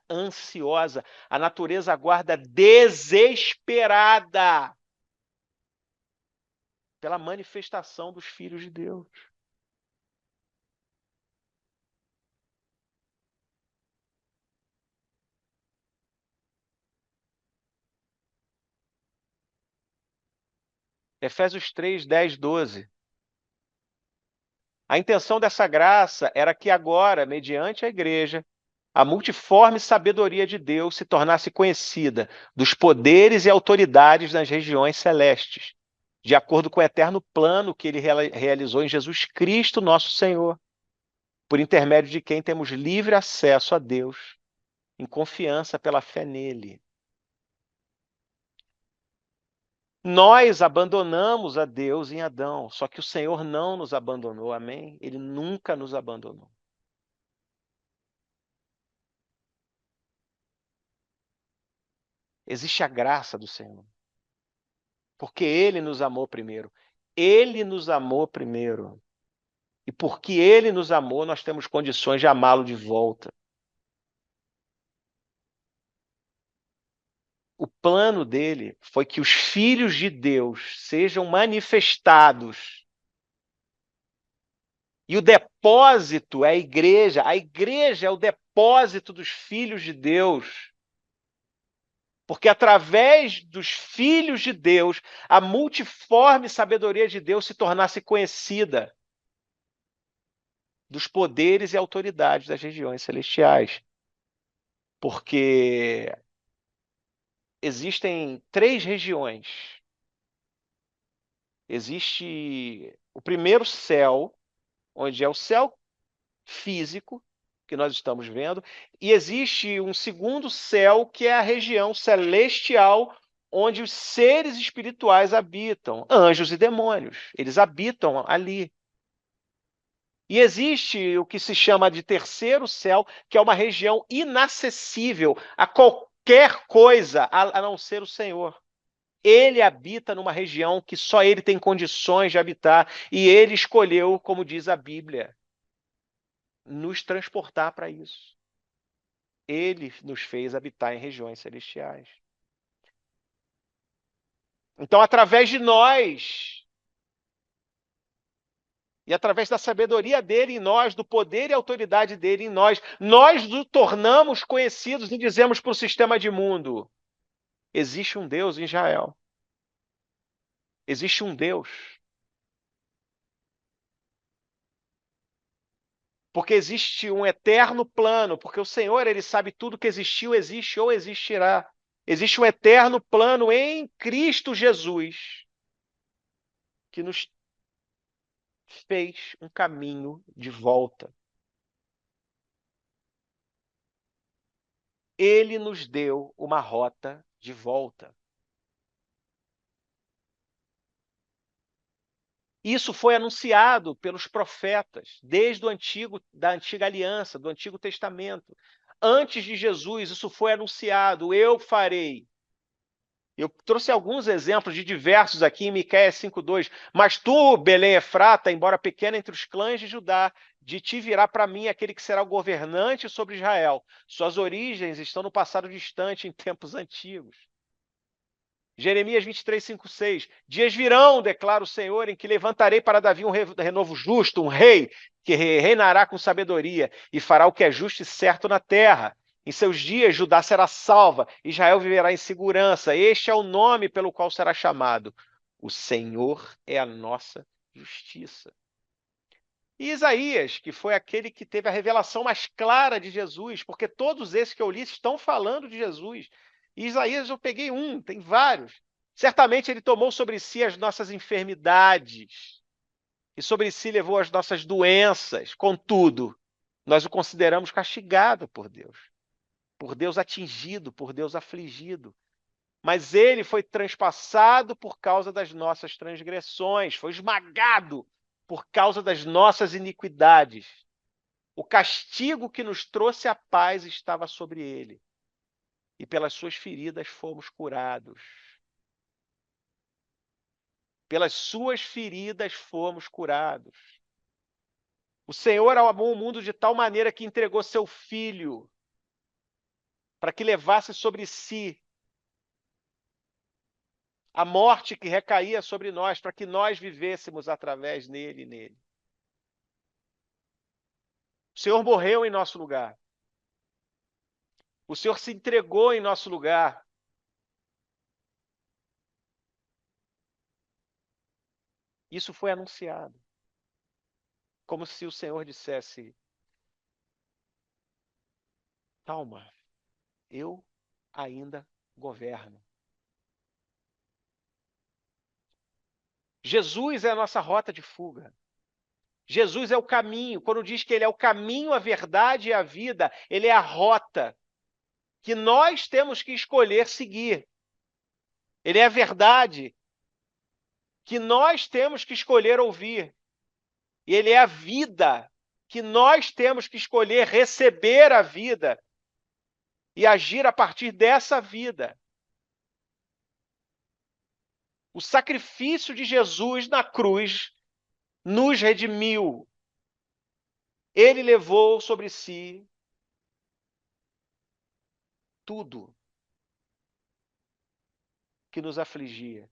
ansiosa. A natureza aguarda desesperada pela manifestação dos filhos de Deus. Efésios 3, 10, 12. A intenção dessa graça era que agora, mediante a igreja, a multiforme sabedoria de Deus se tornasse conhecida dos poderes e autoridades nas regiões celestes, de acordo com o eterno plano que ele realizou em Jesus Cristo, nosso Senhor, por intermédio de quem temos livre acesso a Deus, em confiança pela fé nele. Nós abandonamos a Deus em Adão, só que o Senhor não nos abandonou, amém? Ele nunca nos abandonou. Existe a graça do Senhor, porque Ele nos amou primeiro. Ele nos amou primeiro. E porque Ele nos amou, nós temos condições de amá-lo de volta. O plano dele foi que os filhos de Deus sejam manifestados. E o depósito é a igreja é o depósito dos filhos de Deus. Porque através dos filhos de Deus, a multiforme sabedoria de Deus se tornasse conhecida dos poderes e autoridades das regiões celestiais. Porque existem 3 regiões. Existe o primeiro céu, onde é o céu físico, que nós estamos vendo, e existe um segundo céu, que é a região celestial, onde os seres espirituais habitam, anjos e demônios. Eles habitam ali. E existe o que se chama de terceiro céu, que é uma região inacessível a qualquer coisa a não ser o Senhor. Ele habita numa região que só ele tem condições de habitar, e ele escolheu, como diz a Bíblia, nos transportar para isso. Ele nos fez habitar em regiões celestiais. Então, através de nós, e através da sabedoria dele em nós, do poder e autoridade dele em nós, nós nos tornamos conhecidos e dizemos para o sistema de mundo: existe um Deus em Israel. Existe um Deus. Porque existe um eterno plano, porque o Senhor, ele sabe tudo que existiu, existe ou existirá. Existe um eterno plano em Cristo Jesus que nos fez um caminho de volta. Ele nos deu uma rota de volta. Isso foi anunciado pelos profetas desde da antiga aliança, do Antigo Testamento. Antes de Jesus, isso foi anunciado: eu farei. Eu trouxe alguns exemplos de diversos aqui em Miqueias 5:2. Mas tu, Belém Efrata, embora pequena entre os clãs de Judá, de ti virá para mim aquele que será o governante sobre Israel. Suas origens estão no passado distante, em tempos antigos. Jeremias 23, 5, 6. Dias virão, declara o Senhor, em que levantarei para Davi um renovo justo, um rei, que reinará com sabedoria e fará o que é justo e certo na terra. Em seus dias, Judá será salva, Israel viverá em segurança. Este é o nome pelo qual será chamado: o Senhor é a nossa justiça. E Isaías, que foi aquele que teve a revelação mais clara de Jesus, porque todos esses que eu li estão falando de Jesus. E Isaías eu peguei um, tem vários. Certamente ele tomou sobre si as nossas enfermidades e sobre si levou as nossas doenças. Contudo, nós o consideramos castigado por Deus atingido, por Deus afligido. Mas ele foi transpassado por causa das nossas transgressões, foi esmagado por causa das nossas iniquidades. O castigo que nos trouxe a paz estava sobre ele, e pelas suas feridas fomos curados. Pelas suas feridas fomos curados. O Senhor amou o mundo de tal maneira que entregou seu Filho para que levasse sobre si a morte que recaía sobre nós, para que nós vivêssemos através dele e nele. O Senhor morreu em nosso lugar. O Senhor se entregou em nosso lugar. Isso foi anunciado. Como se o Senhor dissesse: calma, eu ainda governo. Jesus é a nossa rota de fuga. Jesus é o caminho. Quando diz que ele é o caminho, a verdade e a vida, ele é a rota que nós temos que escolher seguir. Ele é a verdade que nós temos que escolher ouvir. E ele é a vida que nós temos que escolher receber a vida e agir a partir dessa vida. O sacrifício de Jesus na cruz nos redimiu. Ele levou sobre si tudo que nos afligia.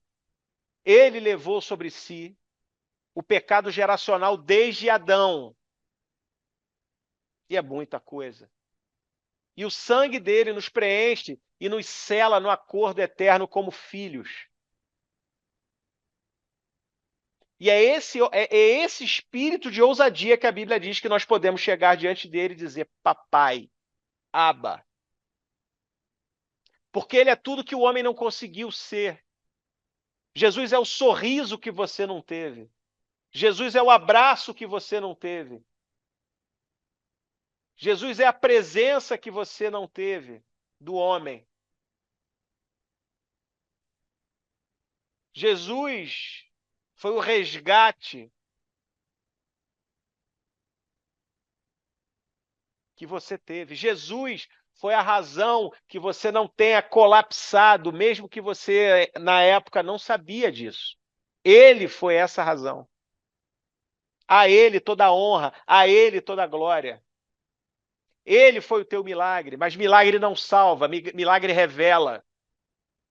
Ele levou sobre si o pecado geracional desde Adão. E é muita coisa. E o sangue dele nos preenche e nos sela no acordo eterno como filhos. E é esse espírito de ousadia que a Bíblia diz que nós podemos chegar diante dele e dizer: papai, Abba. Porque ele é tudo que o homem não conseguiu ser. Jesus é o sorriso que você não teve. Jesus é o abraço que você não teve. Jesus é a presença que você não teve do homem. Jesus foi o resgate que você teve. Jesus foi a razão que você não tenha colapsado, mesmo que você, na época, não sabia disso. Ele foi essa razão. A ele toda a honra, a ele toda a glória. Ele foi o teu milagre, mas milagre não salva, milagre revela.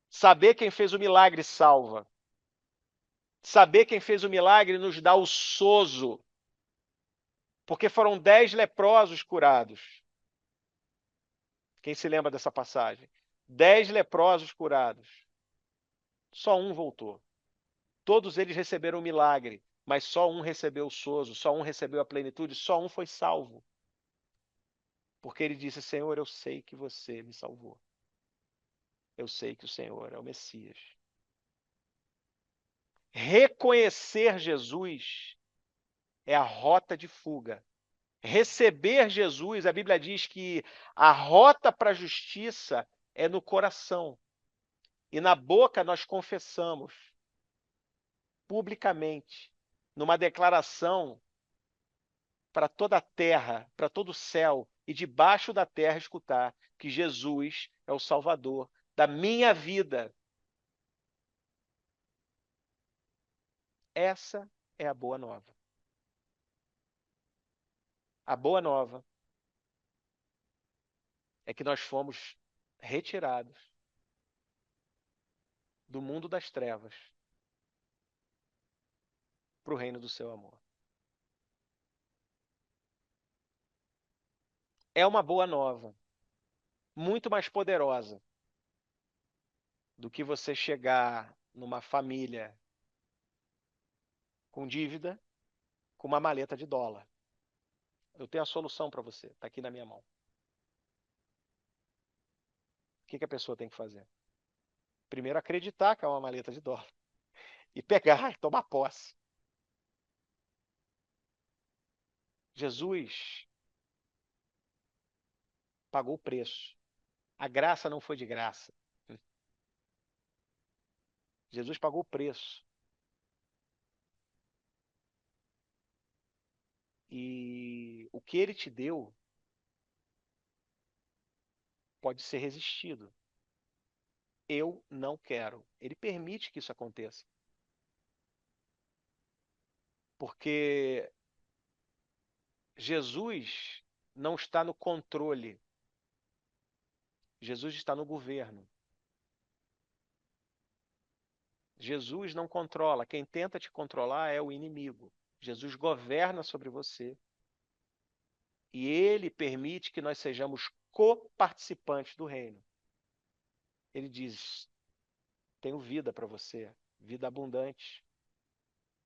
Saber quem fez o milagre salva. Saber quem fez o milagre nos dá o sozo. Porque foram 10 leprosos curados. Quem se lembra dessa passagem? 10 leprosos curados. Só um voltou. Todos eles receberam o milagre, mas só um recebeu o sozo, só um recebeu a plenitude, só um foi salvo. Porque ele disse: Senhor, eu sei que você me salvou. Eu sei que o Senhor é o Messias. Reconhecer Jesus é a rota de fuga. Receber Jesus, a Bíblia diz que a rota para a justiça é no coração. E na boca nós confessamos publicamente, numa declaração para toda a terra, para todo o céu e debaixo da terra escutar que Jesus é o Salvador da minha vida. Essa é a boa nova. A boa nova é que nós fomos retirados do mundo das trevas para o reino do seu amor. É uma boa nova, muito mais poderosa do que você chegar numa família com dívida, com uma maleta de dólar. Eu tenho a solução para você, está aqui na minha mão. O que a pessoa tem que fazer? Primeiro, acreditar que é uma maleta de dólar. E pegar e tomar posse. Jesus pagou o preço. A graça não foi de graça. Jesus pagou o preço. E o que ele te deu pode ser resistido. Eu não quero. Ele permite que isso aconteça. Porque Jesus não está no controle. Jesus está no governo. Jesus não controla. Quem tenta te controlar é o inimigo. Jesus governa sobre você. E ele permite que nós sejamos coparticipantes do reino. Ele diz: tenho vida para você, vida abundante.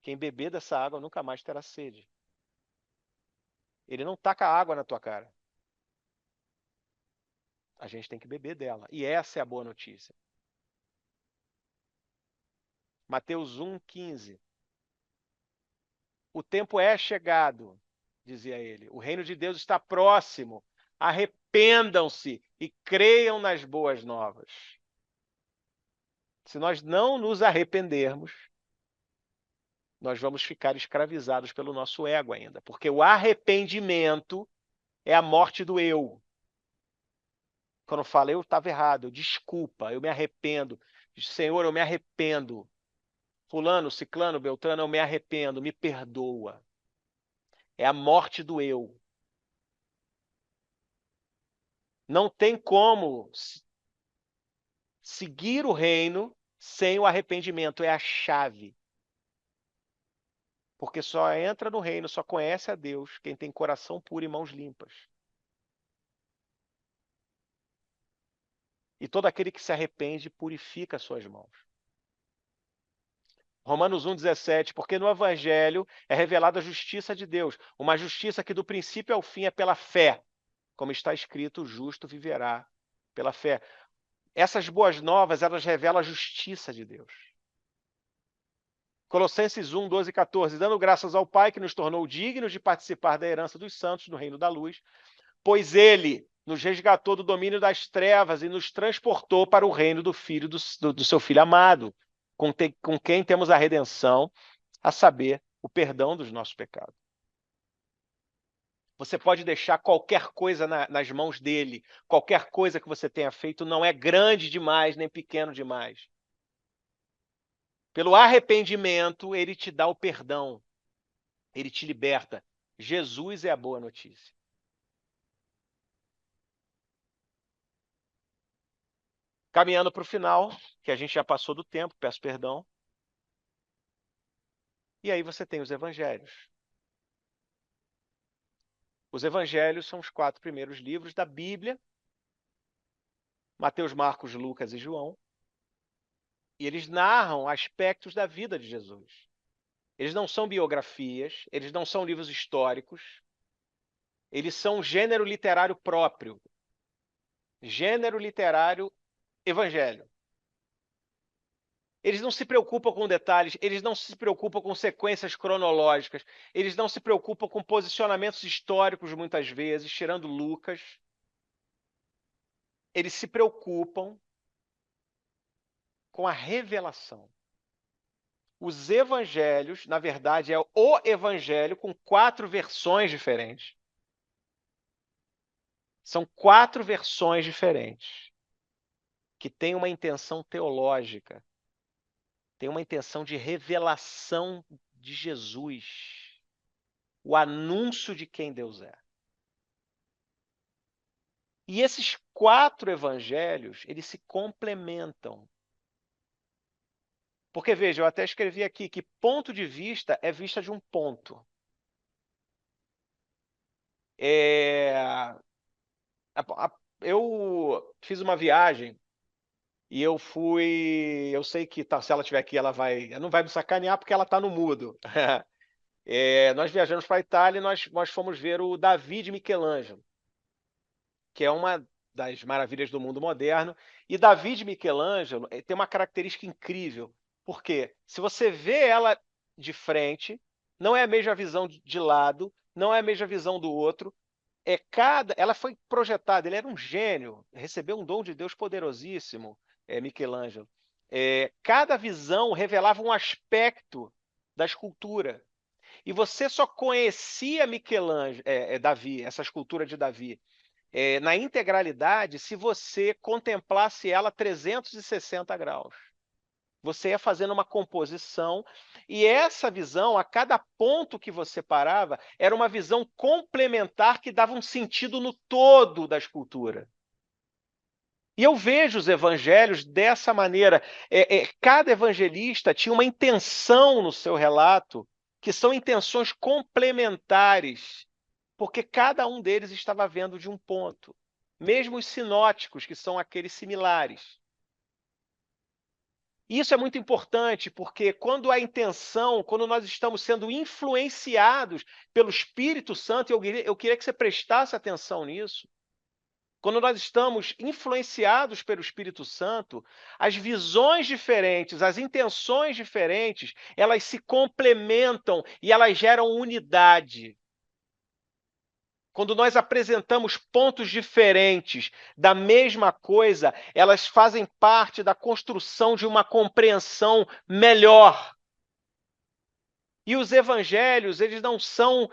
Quem beber dessa água nunca mais terá sede. Ele não taca água na tua cara. A gente tem que beber dela. E essa é a boa notícia. Mateus 1,15. O tempo é chegado, dizia ele. O reino de Deus está próximo. Arrependam-se e creiam nas boas novas. Se nós não nos arrependermos, nós vamos ficar escravizados pelo nosso ego ainda. Porque o arrependimento é a morte do eu. Quando eu falo, eu estava errado, desculpa, eu me arrependo. Senhor, eu me arrependo. Fulano, ciclano, beltrano, eu me arrependo, me perdoa. É a morte do eu. Não tem como seguir o reino sem o arrependimento, é a chave. Porque só entra no reino, só conhece a Deus quem tem coração puro e mãos limpas. E todo aquele que se arrepende purifica as suas mãos. Romanos 1,17, porque no Evangelho é revelada a justiça de Deus, uma justiça que do princípio ao fim é pela fé. Como está escrito, o justo viverá pela fé. Essas boas novas, elas revelam a justiça de Deus. Colossenses 1, 12 e 14, dando graças ao Pai que nos tornou dignos de participar da herança dos santos no reino da luz, pois ele nos resgatou do domínio das trevas e nos transportou para o reino do Filho do seu Filho amado, com quem temos a redenção, a saber, o perdão dos nossos pecados. Você pode deixar qualquer coisa nas mãos dele. Qualquer coisa que você tenha feito não é grande demais, nem pequeno demais. Pelo arrependimento, ele te dá o perdão. Ele te liberta. Jesus é a boa notícia. Caminhando para o final, porque a gente já passou do tempo, peço perdão. E aí você tem os evangelhos. Os evangelhos são os 4 primeiros livros da Bíblia: Mateus, Marcos, Lucas e João. E eles narram aspectos da vida de Jesus. Eles não são biografias, eles não são livros históricos, eles são um gênero literário próprio. Gênero literário evangelho. Eles não se preocupam com detalhes, eles não se preocupam com sequências cronológicas, eles não se preocupam com posicionamentos históricos, muitas vezes, tirando Lucas. Eles se preocupam com a revelação. Os evangelhos, na verdade, é o evangelho com 4 versões diferentes. São 4 versões diferentes que têm uma intenção teológica, têm uma intenção de revelação de Jesus, o anúncio de quem Deus é. E esses 4 evangelhos, eles se complementam. Porque, veja, eu até escrevi aqui que ponto de vista é vista de um ponto. Eu fiz uma viagem e eu fui. Eu sei que se ela estiver aqui, ela não vai me sacanear porque ela está no mudo. Nós viajamos para a Itália e nós fomos ver o Davi de Michelangelo, que é uma das maravilhas do mundo moderno. E Davi de Michelangelo tem uma característica incrível, porque se você vê ela de frente, não é a mesma visão de lado, não é a mesma visão do outro. Ela foi projetada, ele era um gênio, recebeu um dom de Deus poderosíssimo, Michelangelo. Cada visão revelava um aspecto da escultura. E você só conhecia Davi, essa escultura de Davi, na integralidade, se você contemplasse ela 360 graus. Você ia fazendo uma composição, e essa visão, a cada ponto que você parava, era uma visão complementar que dava um sentido no todo da escultura. E eu vejo os evangelhos dessa maneira. Cada evangelista tinha uma intenção no seu relato, que são intenções complementares, porque cada um deles estava vendo de um ponto. Mesmo os sinóticos, que são aqueles similares. Isso é muito importante, porque quando a intenção, quando nós estamos sendo influenciados pelo Espírito Santo, eu queria que você prestasse atenção nisso. Quando nós estamos influenciados pelo Espírito Santo, as visões diferentes, as intenções diferentes, elas se complementam e elas geram unidade. Quando nós apresentamos pontos diferentes da mesma coisa, elas fazem parte da construção de uma compreensão melhor. E os evangelhos, eles não são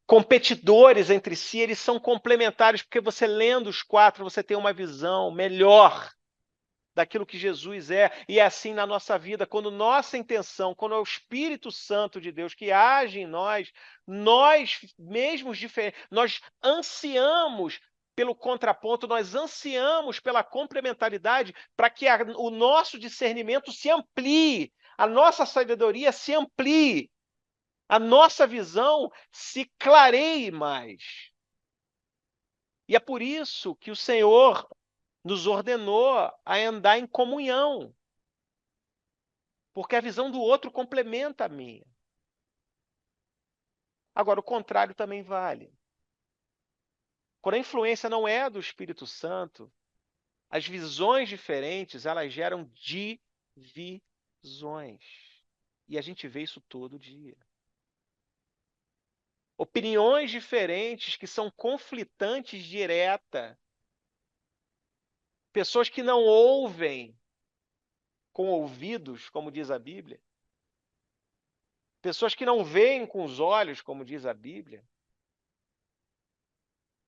competidores entre si, eles são complementares, porque você lendo os 4, você tem uma visão melhor daquilo que Jesus é, e é assim na nossa vida, quando nossa intenção, quando é o Espírito Santo de Deus que age em nós mesmos diferentes, nós ansiamos pelo contraponto, nós ansiamos pela complementaridade para que o nosso discernimento se amplie, a nossa sabedoria se amplie, a nossa visão se clareie mais. E é por isso que o Senhor nos ordenou a andar em comunhão, porque a visão do outro complementa a minha. Agora, o contrário também vale. Quando a influência não é do Espírito Santo, as visões diferentes, elas geram divisões. E a gente vê isso todo dia. Opiniões diferentes que são conflitantes direta. Pessoas que não ouvem com ouvidos, como diz a Bíblia. Pessoas que não veem com os olhos, como diz a Bíblia.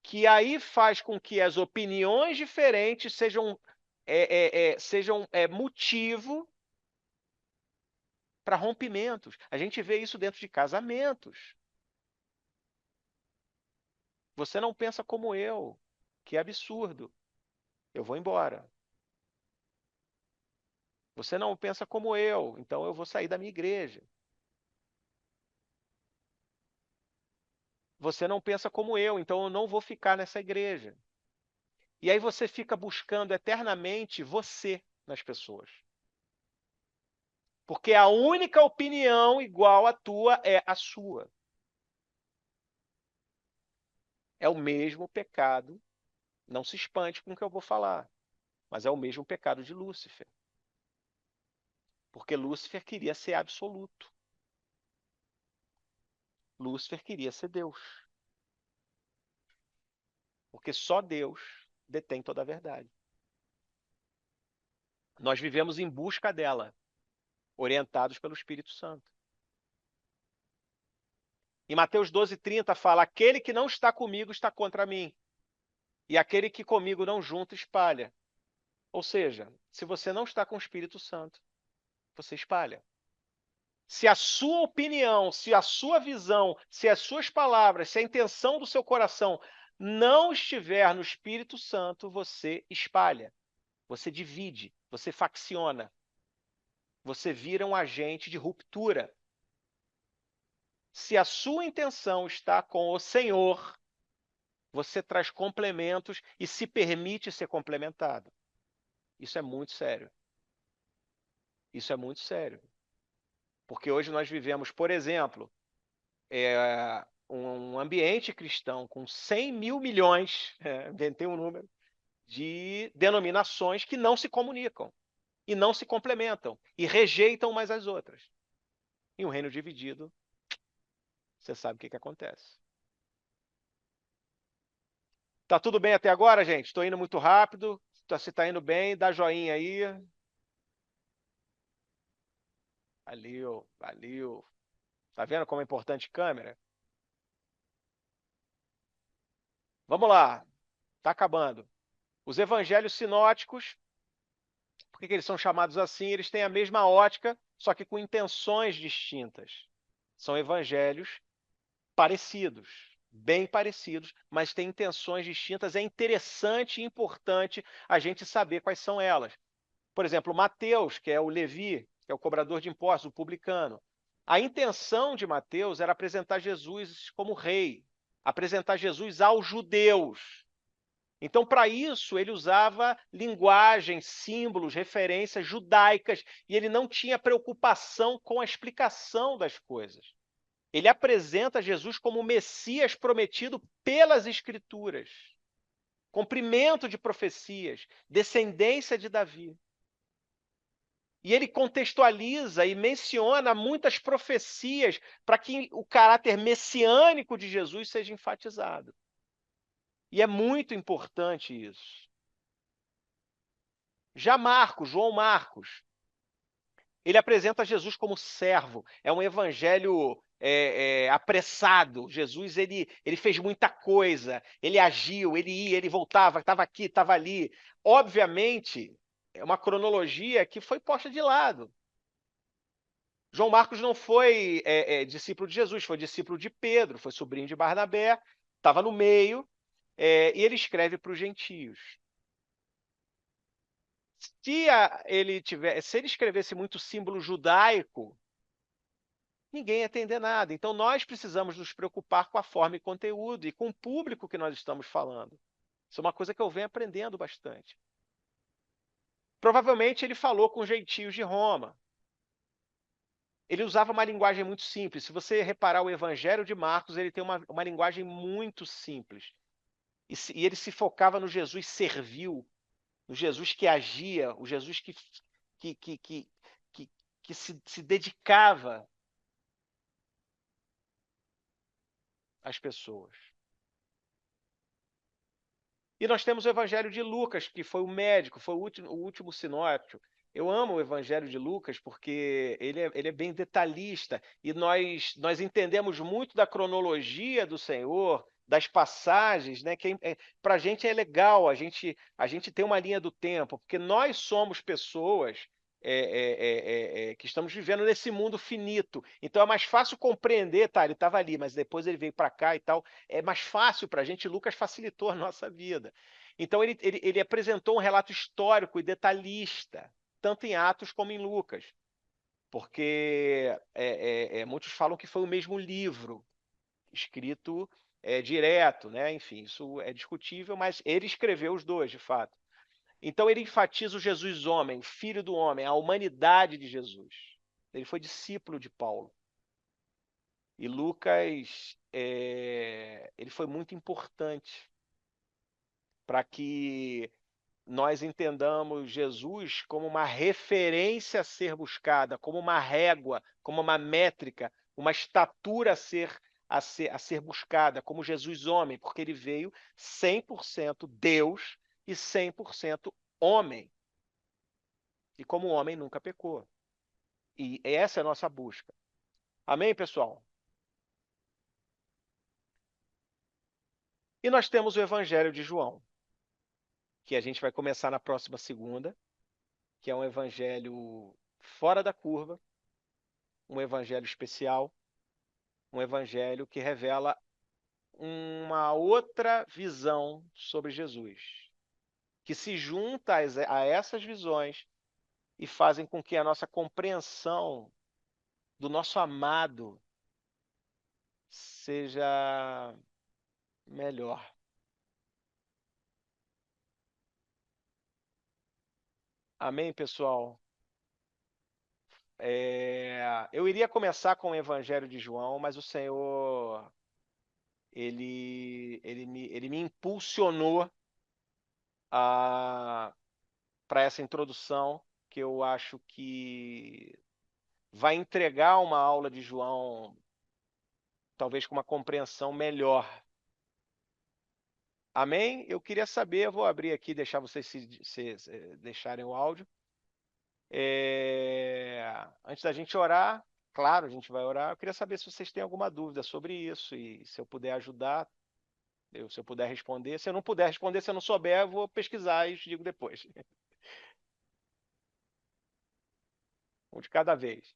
Que aí faz com que as opiniões diferentes sejam motivo para rompimentos. A gente vê isso dentro de casamentos. Você não pensa como eu, que absurdo. eu vou embora. Você não pensa como eu, então eu vou sair da minha igreja. Você não pensa como eu, então eu não vou ficar nessa igreja. E aí você fica buscando eternamente você nas pessoas. Porque a única opinião igual à tua é a sua. É o mesmo pecado. Não se espante com o que eu vou falar, mas é o mesmo pecado de Lúcifer. Porque Lúcifer queria ser absoluto. Lúcifer queria ser Deus. Porque só Deus detém toda a verdade. Nós vivemos em busca dela, orientados pelo Espírito Santo. Em Mateus 12:30 fala: aquele que não está comigo está contra mim, e aquele que comigo não junta espalha. Ou seja, se você não está com o Espírito Santo, você espalha. Se a sua opinião, se a sua visão, se as suas palavras, se a intenção do seu coração não estiver no Espírito Santo, você espalha, você divide, você facciona, você vira um agente de ruptura. Se a sua intenção está com o Senhor, você traz complementos e se permite ser complementado. Isso é muito sério. Isso é muito sério. Porque hoje nós vivemos, por exemplo, um ambiente cristão com 100 mil milhões, inventei um número, de denominações que não se comunicam e não se complementam e rejeitam umas às outras. E um reino dividido, você sabe o que acontece. Tá tudo bem até agora, gente? Estou indo muito rápido. Se está indo bem, dá joinha aí. Valeu, valeu. Tá vendo como é importante câmera? Vamos lá. Tá acabando. Os evangelhos sinóticos, por que eles são chamados assim? Eles têm a mesma ótica, só que com intenções distintas. São evangelhos parecidos, bem parecidos, mas têm intenções distintas. É interessante e importante a gente saber quais são elas. Por exemplo, Mateus, que é o Levi, que é o cobrador de impostos, o publicano. A intenção de Mateus era apresentar Jesus como rei, apresentar Jesus aos judeus. Então, para isso, ele usava linguagem, símbolos, referências judaicas, e ele não tinha preocupação com a explicação das coisas. Ele apresenta Jesus como o Messias prometido pelas Escrituras, cumprimento de profecias, descendência de Davi. E ele contextualiza e menciona muitas profecias para que o caráter messiânico de Jesus seja enfatizado. E é muito importante isso. Já Marcos, João Marcos, ele apresenta Jesus como servo. É um evangelho apressado. Jesus ele fez muita coisa. Ele agiu, ele ia, ele voltava, estava aqui, estava ali. Obviamente, é uma cronologia que foi posta de lado. João Marcos não foi discípulo de Jesus, foi discípulo de Pedro, foi sobrinho de Barnabé, estava no meio, e ele escreve para os gentios. Se ele escrevesse muito símbolo judaico, ninguém ia entender nada. Então, nós precisamos nos preocupar com a forma e conteúdo e com o público que nós estamos falando. Isso é uma coisa que eu venho aprendendo bastante. Provavelmente ele falou com os gentios de Roma. Ele usava uma linguagem muito simples. Se você reparar o Evangelho de Marcos, ele tem uma linguagem muito simples. E ele se focava no Jesus servil, no Jesus que agia, o Jesus que, que, que, que se dedicava às pessoas. E nós temos o Evangelho de Lucas, que foi o médico, foi o último sinóptico. Eu amo o Evangelho de Lucas porque ele é bem detalhista e nós entendemos muito da cronologia do Senhor, das passagens, né? Que para a gente é legal a gente ter uma linha do tempo, porque nós somos pessoas que estamos vivendo nesse mundo finito. Então é mais fácil compreender, tá? Ele estava ali, mas depois ele veio para cá e tal. É mais fácil para a gente. Lucas facilitou a nossa vida. Então ele apresentou um relato histórico e detalhista, tanto em Atos como em Lucas, porque muitos falam que foi o mesmo livro escrito direto, né? Enfim, isso é discutível, mas ele escreveu os dois, de fato. Então ele enfatiza o Jesus homem, filho do homem, a humanidade de Jesus. Ele foi discípulo de Paulo. E Lucas, ele foi muito importante para que nós entendamos Jesus como uma referência a ser buscada, como uma régua, como uma métrica, uma estatura a ser buscada, como Jesus homem, porque ele veio 100% Deus e 100% homem. E como homem nunca pecou. E essa é a nossa busca. Amém, pessoal? E nós temos o Evangelho de João, que a gente vai começar na próxima segunda, que é um evangelho fora da curva, um evangelho especial, um evangelho que revela uma outra visão sobre Jesus, que se junta a essas visões e fazem com que a nossa compreensão do nosso amado seja melhor. Amém, pessoal? Eu iria começar com o Evangelho de João, mas o Senhor ele me impulsionou para essa introdução, que eu acho que vai entregar uma aula de João, talvez com uma compreensão melhor. Amém? Eu queria saber, eu vou abrir aqui, deixar vocês se deixarem o áudio. Antes da gente orar, claro, a gente vai orar. Eu queria saber se vocês têm alguma dúvida sobre isso e se eu puder ajudar, se eu puder responder. Se eu não puder responder, se eu não souber, eu vou pesquisar e te digo depois. Um de cada vez.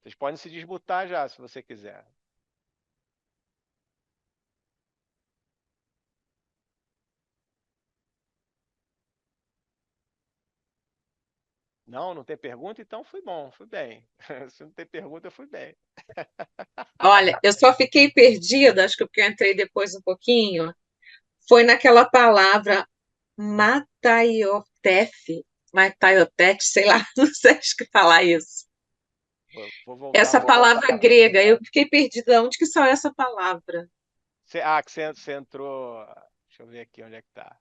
Vocês podem se desmutar já, se você quiser. Não, não tem pergunta? Então fui bom, fui bem. Se não tem pergunta, eu fui bem. Olha, eu só fiquei perdida, acho que porque eu entrei depois um pouquinho, foi naquela palavra mataiotete, sei lá, não sei acho que falar isso. Vou voltar. Essa palavra grega, eu fiquei perdida, onde que saiu essa palavra? Que você entrou. Deixa eu ver aqui onde é que tá.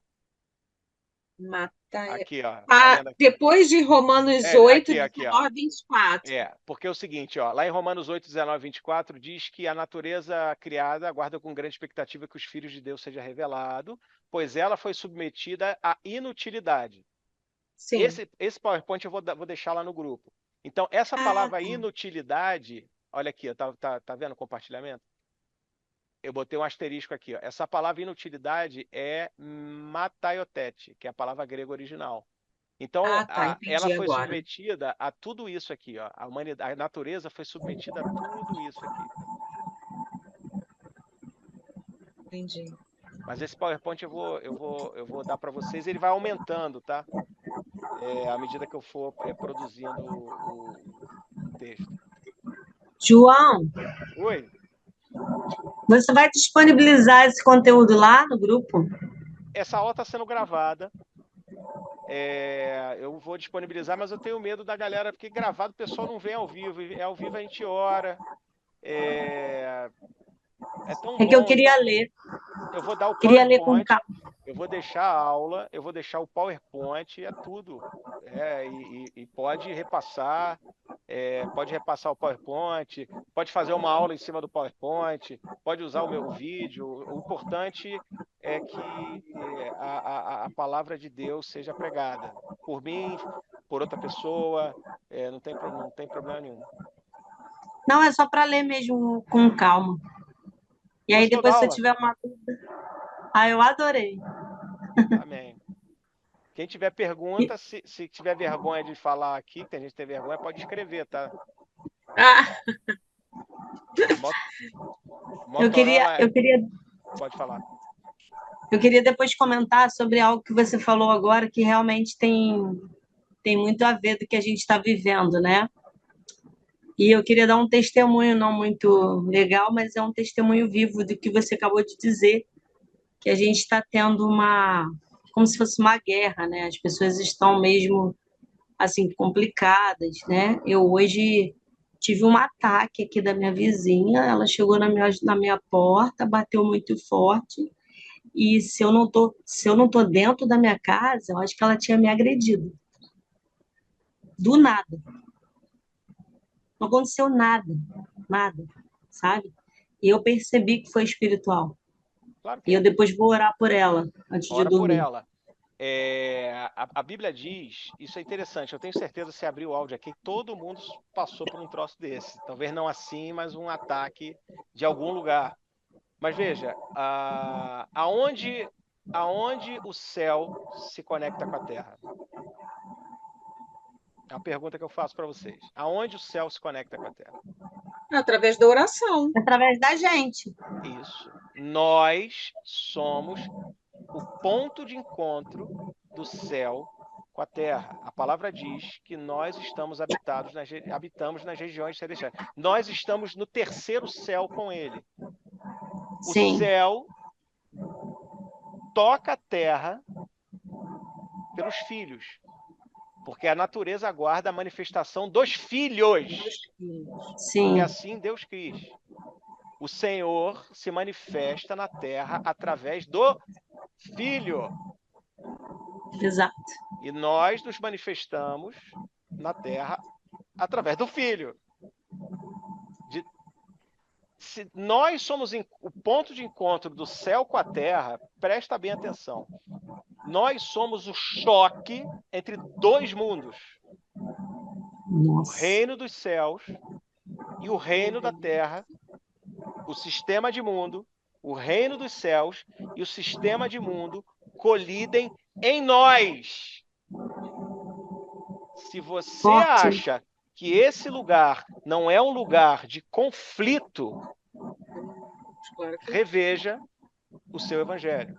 Aqui, ó. Tá vendo aqui? Depois de Romanos 8, 19, 24. Porque é o seguinte, ó, lá em Romanos 8, 19, 24, diz que a natureza criada aguarda com grande expectativa que os filhos de Deus seja revelado, pois ela foi submetida à inutilidade. Sim. Esse PowerPoint eu vou deixar lá no grupo. Então, essa palavra inutilidade, olha aqui, ó, tá vendo o compartilhamento? Eu botei um asterisco aqui. Ó. Essa palavra inutilidade é mataiotete, que é a palavra grega original. Então, ela foi agora. submetida a tudo isso aqui. Ó. A natureza foi submetida a tudo isso aqui. Entendi. Mas esse PowerPoint eu vou dar para vocês. Ele vai aumentando, tá? À medida que eu for produzindo o texto. João, Oi? você vai disponibilizar esse conteúdo lá no grupo? Essa aula está sendo gravada. Eu vou disponibilizar, mas eu tenho medo da galera, porque gravado o pessoal não vem ao vivo. Ao vivo a gente ora. É tão bom. Que eu queria ler. Eu vou dar o queria ler com PowerPoint, calma. eu vou deixar a aula, eu vou deixar o PowerPoint, é tudo. E pode repassar o PowerPoint, pode fazer uma aula em cima do PowerPoint, pode usar o meu vídeo. O importante é que a palavra de Deus seja pregada por mim, por outra pessoa, não tem problema nenhum. Não, é só para ler mesmo com calma. E aí, depois, se você tiver uma dúvida... eu adorei. Amém. Quem tiver pergunta, se tiver vergonha de falar aqui, que tem gente que tem vergonha, pode escrever, tá? Ah, Eu queria, Motorola, eu queria, pode falar. eu queria depois comentar sobre algo que você falou agora, que realmente tem muito a ver do que a gente está vivendo, né? E eu queria dar um testemunho não muito legal, mas é um testemunho vivo do que você acabou de dizer, que a gente está tendo como se fosse uma guerra, né? As pessoas estão mesmo assim complicadas, né? Eu hoje tive um ataque aqui da minha vizinha, ela chegou na minha porta, bateu muito forte, e se eu não tô dentro da minha casa, eu acho que ela tinha me agredido. Do nada. Não aconteceu nada, nada, sabe? E eu percebi que foi espiritual. Claro que E eu é. depois vou orar por ela antes de Ora por dormir. ela. A Bíblia diz, isso é interessante, eu tenho certeza, se abrir o áudio aqui, todo mundo passou por um troço desse. Talvez não assim, mas um ataque de algum lugar. Mas veja, aonde o céu se conecta com a terra? É uma pergunta que eu faço para vocês. Aonde o céu se conecta com a terra? através da oração. Através da gente. Isso. Nós somos o ponto de encontro do céu com a terra. A palavra diz que nós habitamos nas regiões celestiais. Nós estamos no terceiro céu com ele. O Sim. céu toca a terra pelos filhos, porque a natureza aguarda a manifestação dos filhos, Sim. porque assim Deus quis. O Senhor se manifesta na terra através do Filho. Exato. E nós nos manifestamos na terra através do Filho. Se nós somos o ponto de encontro do céu com a terra, presta bem atenção. Nós somos o choque entre dois mundos. O reino dos céus e o reino da terra, o sistema de mundo, o reino dos céus e o sistema de mundo colidem em nós. Se você Forte. acha que esse lugar não é um lugar de conflito, reveja o seu evangelho.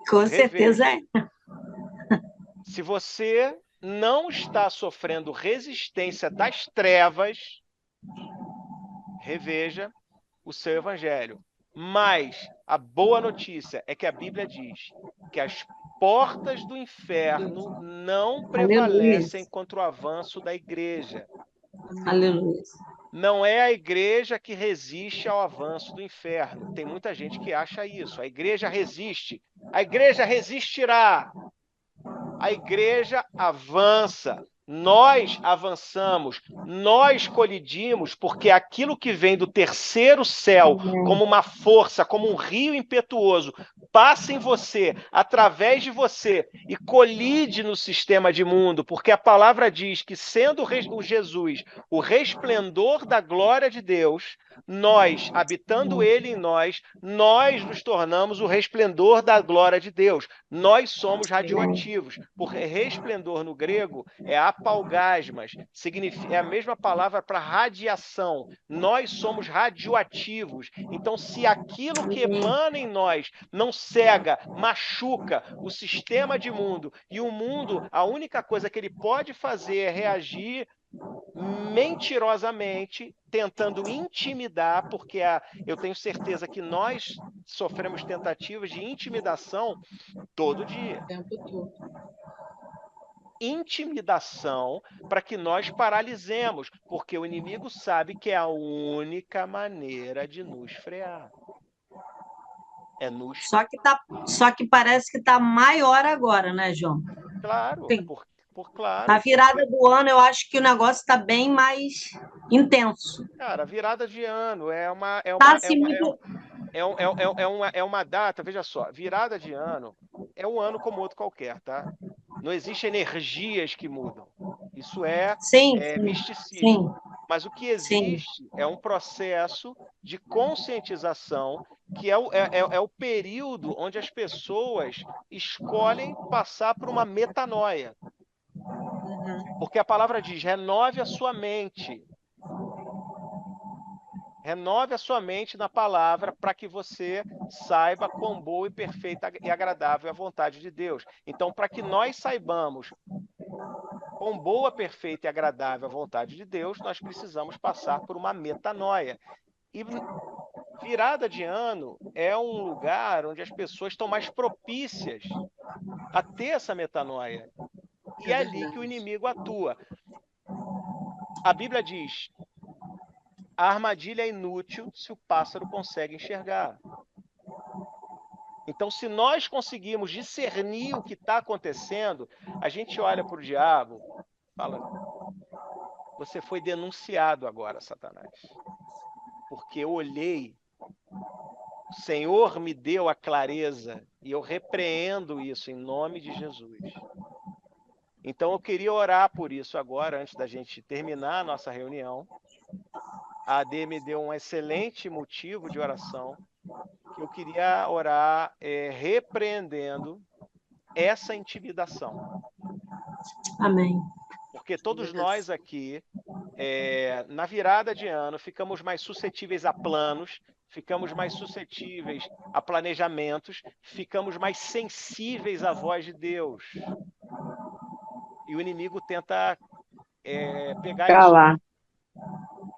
Com certeza Reveja. é. Se você não está sofrendo resistência das trevas, reveja o seu evangelho. Mas a boa notícia é que a Bíblia diz que as portas do inferno não prevalecem contra o avanço da igreja. Aleluia. Não é a igreja que resiste ao avanço do inferno. Tem muita gente que acha isso. A igreja resiste. A igreja resistirá. A igreja avança. Nós avançamos, nós colidimos, porque aquilo que vem do terceiro céu, como uma força, como um rio impetuoso, passa em você, através de você, e colide no sistema de mundo, porque a palavra diz que, sendo o Jesus o resplendor da glória de Deus, nós, habitando ele em nós nos tornamos o resplendor da glória de Deus. Nós somos radioativos, porque resplendor no grego é apalgasmas, é a mesma palavra para radiação. Nós somos radioativos. Então, se aquilo que emana em nós não cega, machuca o sistema de mundo, e o mundo, a única coisa que ele pode fazer é reagir mentirosamente, tentando intimidar, porque eu tenho certeza que nós sofremos tentativas de intimidação todo dia. O tempo todo. Intimidação para que nós paralisemos, porque o inimigo sabe que é a única maneira de nos frear. É nos... Só que parece que está maior agora, né, João? Claro, Sim. claro. Na virada do ano, eu acho que o negócio está bem mais intenso. Cara, virada de ano é uma data, veja só, virada de ano é um ano como outro qualquer, tá? Não existe energias que mudam. Isso é Sim, misticismo. sim, Mas o que sim. existe é um processo de conscientização, que é o período onde as pessoas escolhem passar por uma metanoia. Porque a palavra diz: renove a sua mente. Renove a sua mente na palavra para que você saiba quão boa e perfeita e agradável é a vontade de Deus. Então, para que nós saibamos quão boa, perfeita e agradável a vontade de Deus, nós precisamos passar por uma metanoia. E virada de ano é um lugar onde as pessoas estão mais propícias a ter essa metanoia. E é ali que o inimigo atua. A Bíblia diz: a armadilha é inútil se o pássaro consegue enxergar. Então, se nós conseguirmos discernir o que está acontecendo, a gente olha para o diabo e fala: você foi denunciado agora, Satanás. Porque eu olhei, o Senhor me deu a clareza e eu repreendo isso em nome de Jesus. Então, eu queria orar por isso agora, antes da gente terminar a nossa reunião. A AD me deu um excelente motivo de oração, que eu queria orar repreendendo essa intimidação. Amém. Porque todos nós aqui, na virada de ano, ficamos mais suscetíveis a planos, ficamos mais suscetíveis a planejamentos, ficamos mais sensíveis à voz de Deus. E o inimigo tenta Calar.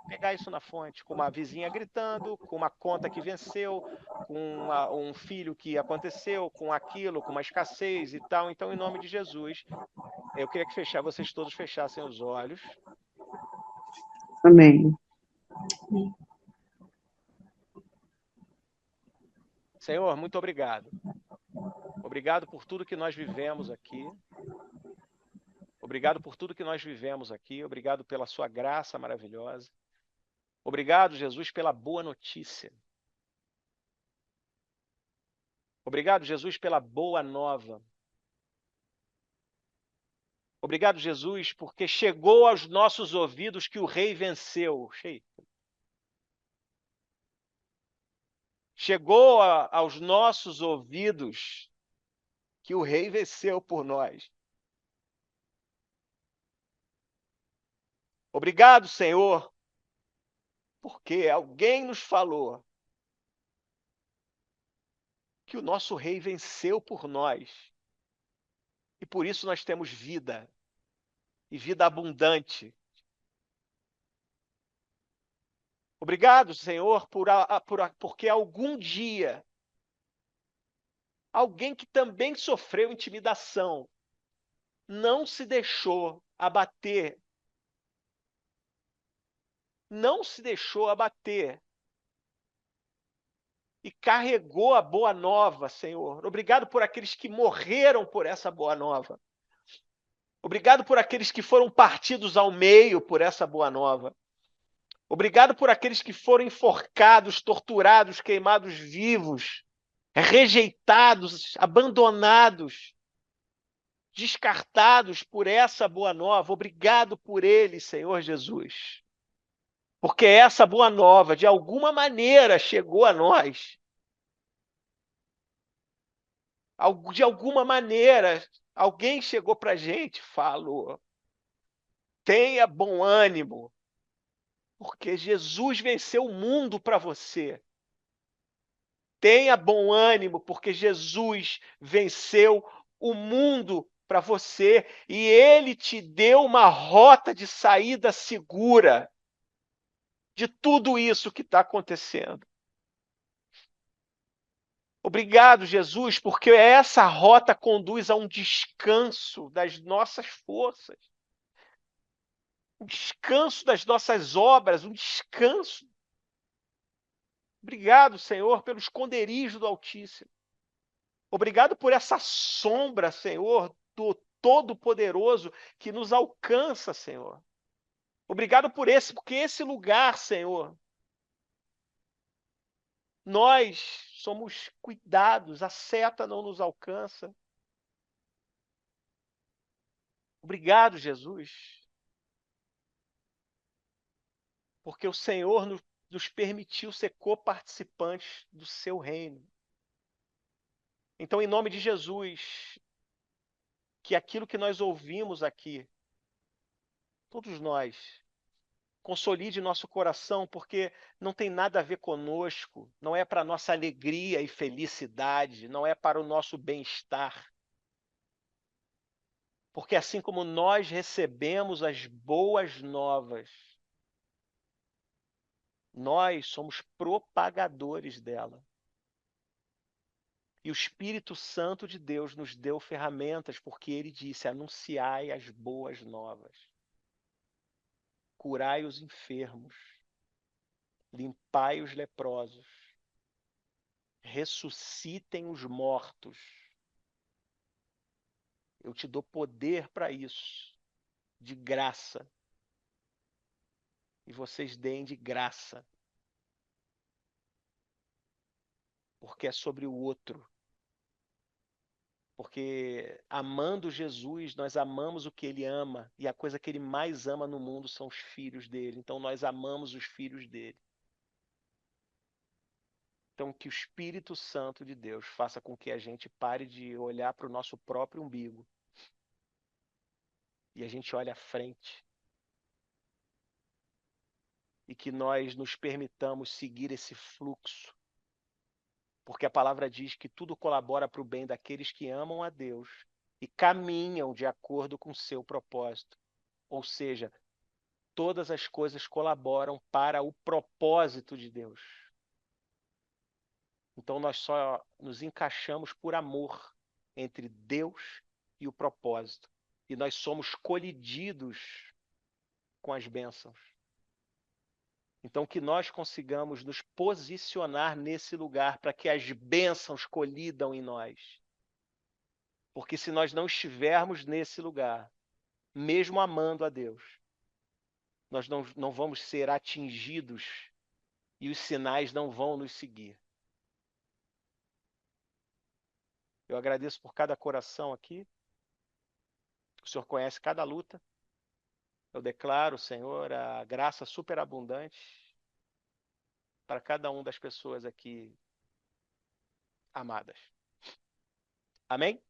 pegar isso na fonte, com uma vizinha gritando, com uma conta que venceu, com um filho que aconteceu, com aquilo, com uma escassez e tal. Então, em nome de Jesus, eu queria que vocês todos fechassem os olhos. Amém. Senhor, muito obrigado. Obrigado por tudo que nós vivemos aqui. Obrigado por tudo que nós vivemos aqui. Obrigado pela sua graça maravilhosa. Obrigado, Jesus, pela boa notícia. Obrigado, Jesus, pela boa nova. Obrigado, Jesus, porque chegou aos nossos ouvidos que o Rei venceu. Chegou aos nossos ouvidos que o Rei venceu por nós. Obrigado, Senhor, porque alguém nos falou que o nosso Rei venceu por nós. E por isso nós temos vida, e vida abundante. Obrigado, Senhor, porque algum dia alguém que também sofreu intimidação não se deixou abater. Não se deixou abater. E carregou a boa nova, Senhor. Obrigado por aqueles que morreram por essa boa nova. Obrigado por aqueles que foram partidos ao meio por essa boa nova. Obrigado por aqueles que foram enforcados, torturados, queimados vivos, rejeitados, abandonados, descartados por essa boa nova. Obrigado por eles, Senhor Jesus. Porque essa boa nova, de alguma maneira, chegou a nós. De alguma maneira, alguém chegou para a gente e falou: tenha bom ânimo, porque Jesus venceu o mundo para você. Tenha bom ânimo, porque Jesus venceu o mundo para você e ele te deu uma rota de saída segura de tudo isso que está acontecendo. Obrigado, Jesus, porque essa rota conduz a um descanso das nossas forças, um descanso das nossas obras, um descanso. Obrigado, Senhor, pelo esconderijo do Altíssimo. Obrigado por essa sombra, Senhor, do Todo-Poderoso que nos alcança, Senhor. Obrigado porque esse lugar, Senhor, nós somos cuidados, a seta não nos alcança. Obrigado, Jesus, porque o Senhor nos permitiu ser coparticipantes do seu reino. Então, em nome de Jesus, que aquilo que nós ouvimos aqui, todos nós, consolide nosso coração, porque não tem nada a ver conosco, não é para nossa alegria e felicidade, não é para o nosso bem-estar. Porque assim como nós recebemos as boas novas, nós somos propagadores dela. E o Espírito Santo de Deus nos deu ferramentas, porque ele disse: anunciai as boas novas, curai os enfermos, limpai os leprosos, ressuscitem os mortos. Eu te dou poder para isso, de graça. E vocês deem de graça, porque é sobre o outro. Porque amando Jesus, nós amamos o que ele ama, e a coisa que ele mais ama no mundo são os filhos dele. Então nós amamos os filhos dele. Então que o Espírito Santo de Deus faça com que a gente pare de olhar para o nosso próprio umbigo e a gente olhe à frente. E que nós nos permitamos seguir esse fluxo. Porque a palavra diz que tudo colabora para o bem daqueles que amam a Deus e caminham de acordo com o seu propósito. Ou seja, todas as coisas colaboram para o propósito de Deus. Então nós só nos encaixamos por amor entre Deus e o propósito. E nós somos colididos com as bênçãos. Então que nós consigamos nos posicionar nesse lugar para que as bênçãos colidam em nós. Porque se nós não estivermos nesse lugar, mesmo amando a Deus, nós não vamos ser atingidos e os sinais não vão nos seguir. Eu agradeço por cada coração aqui. O Senhor conhece cada luta. Eu declaro, Senhor, a graça superabundante para cada uma das pessoas aqui amadas. Amém?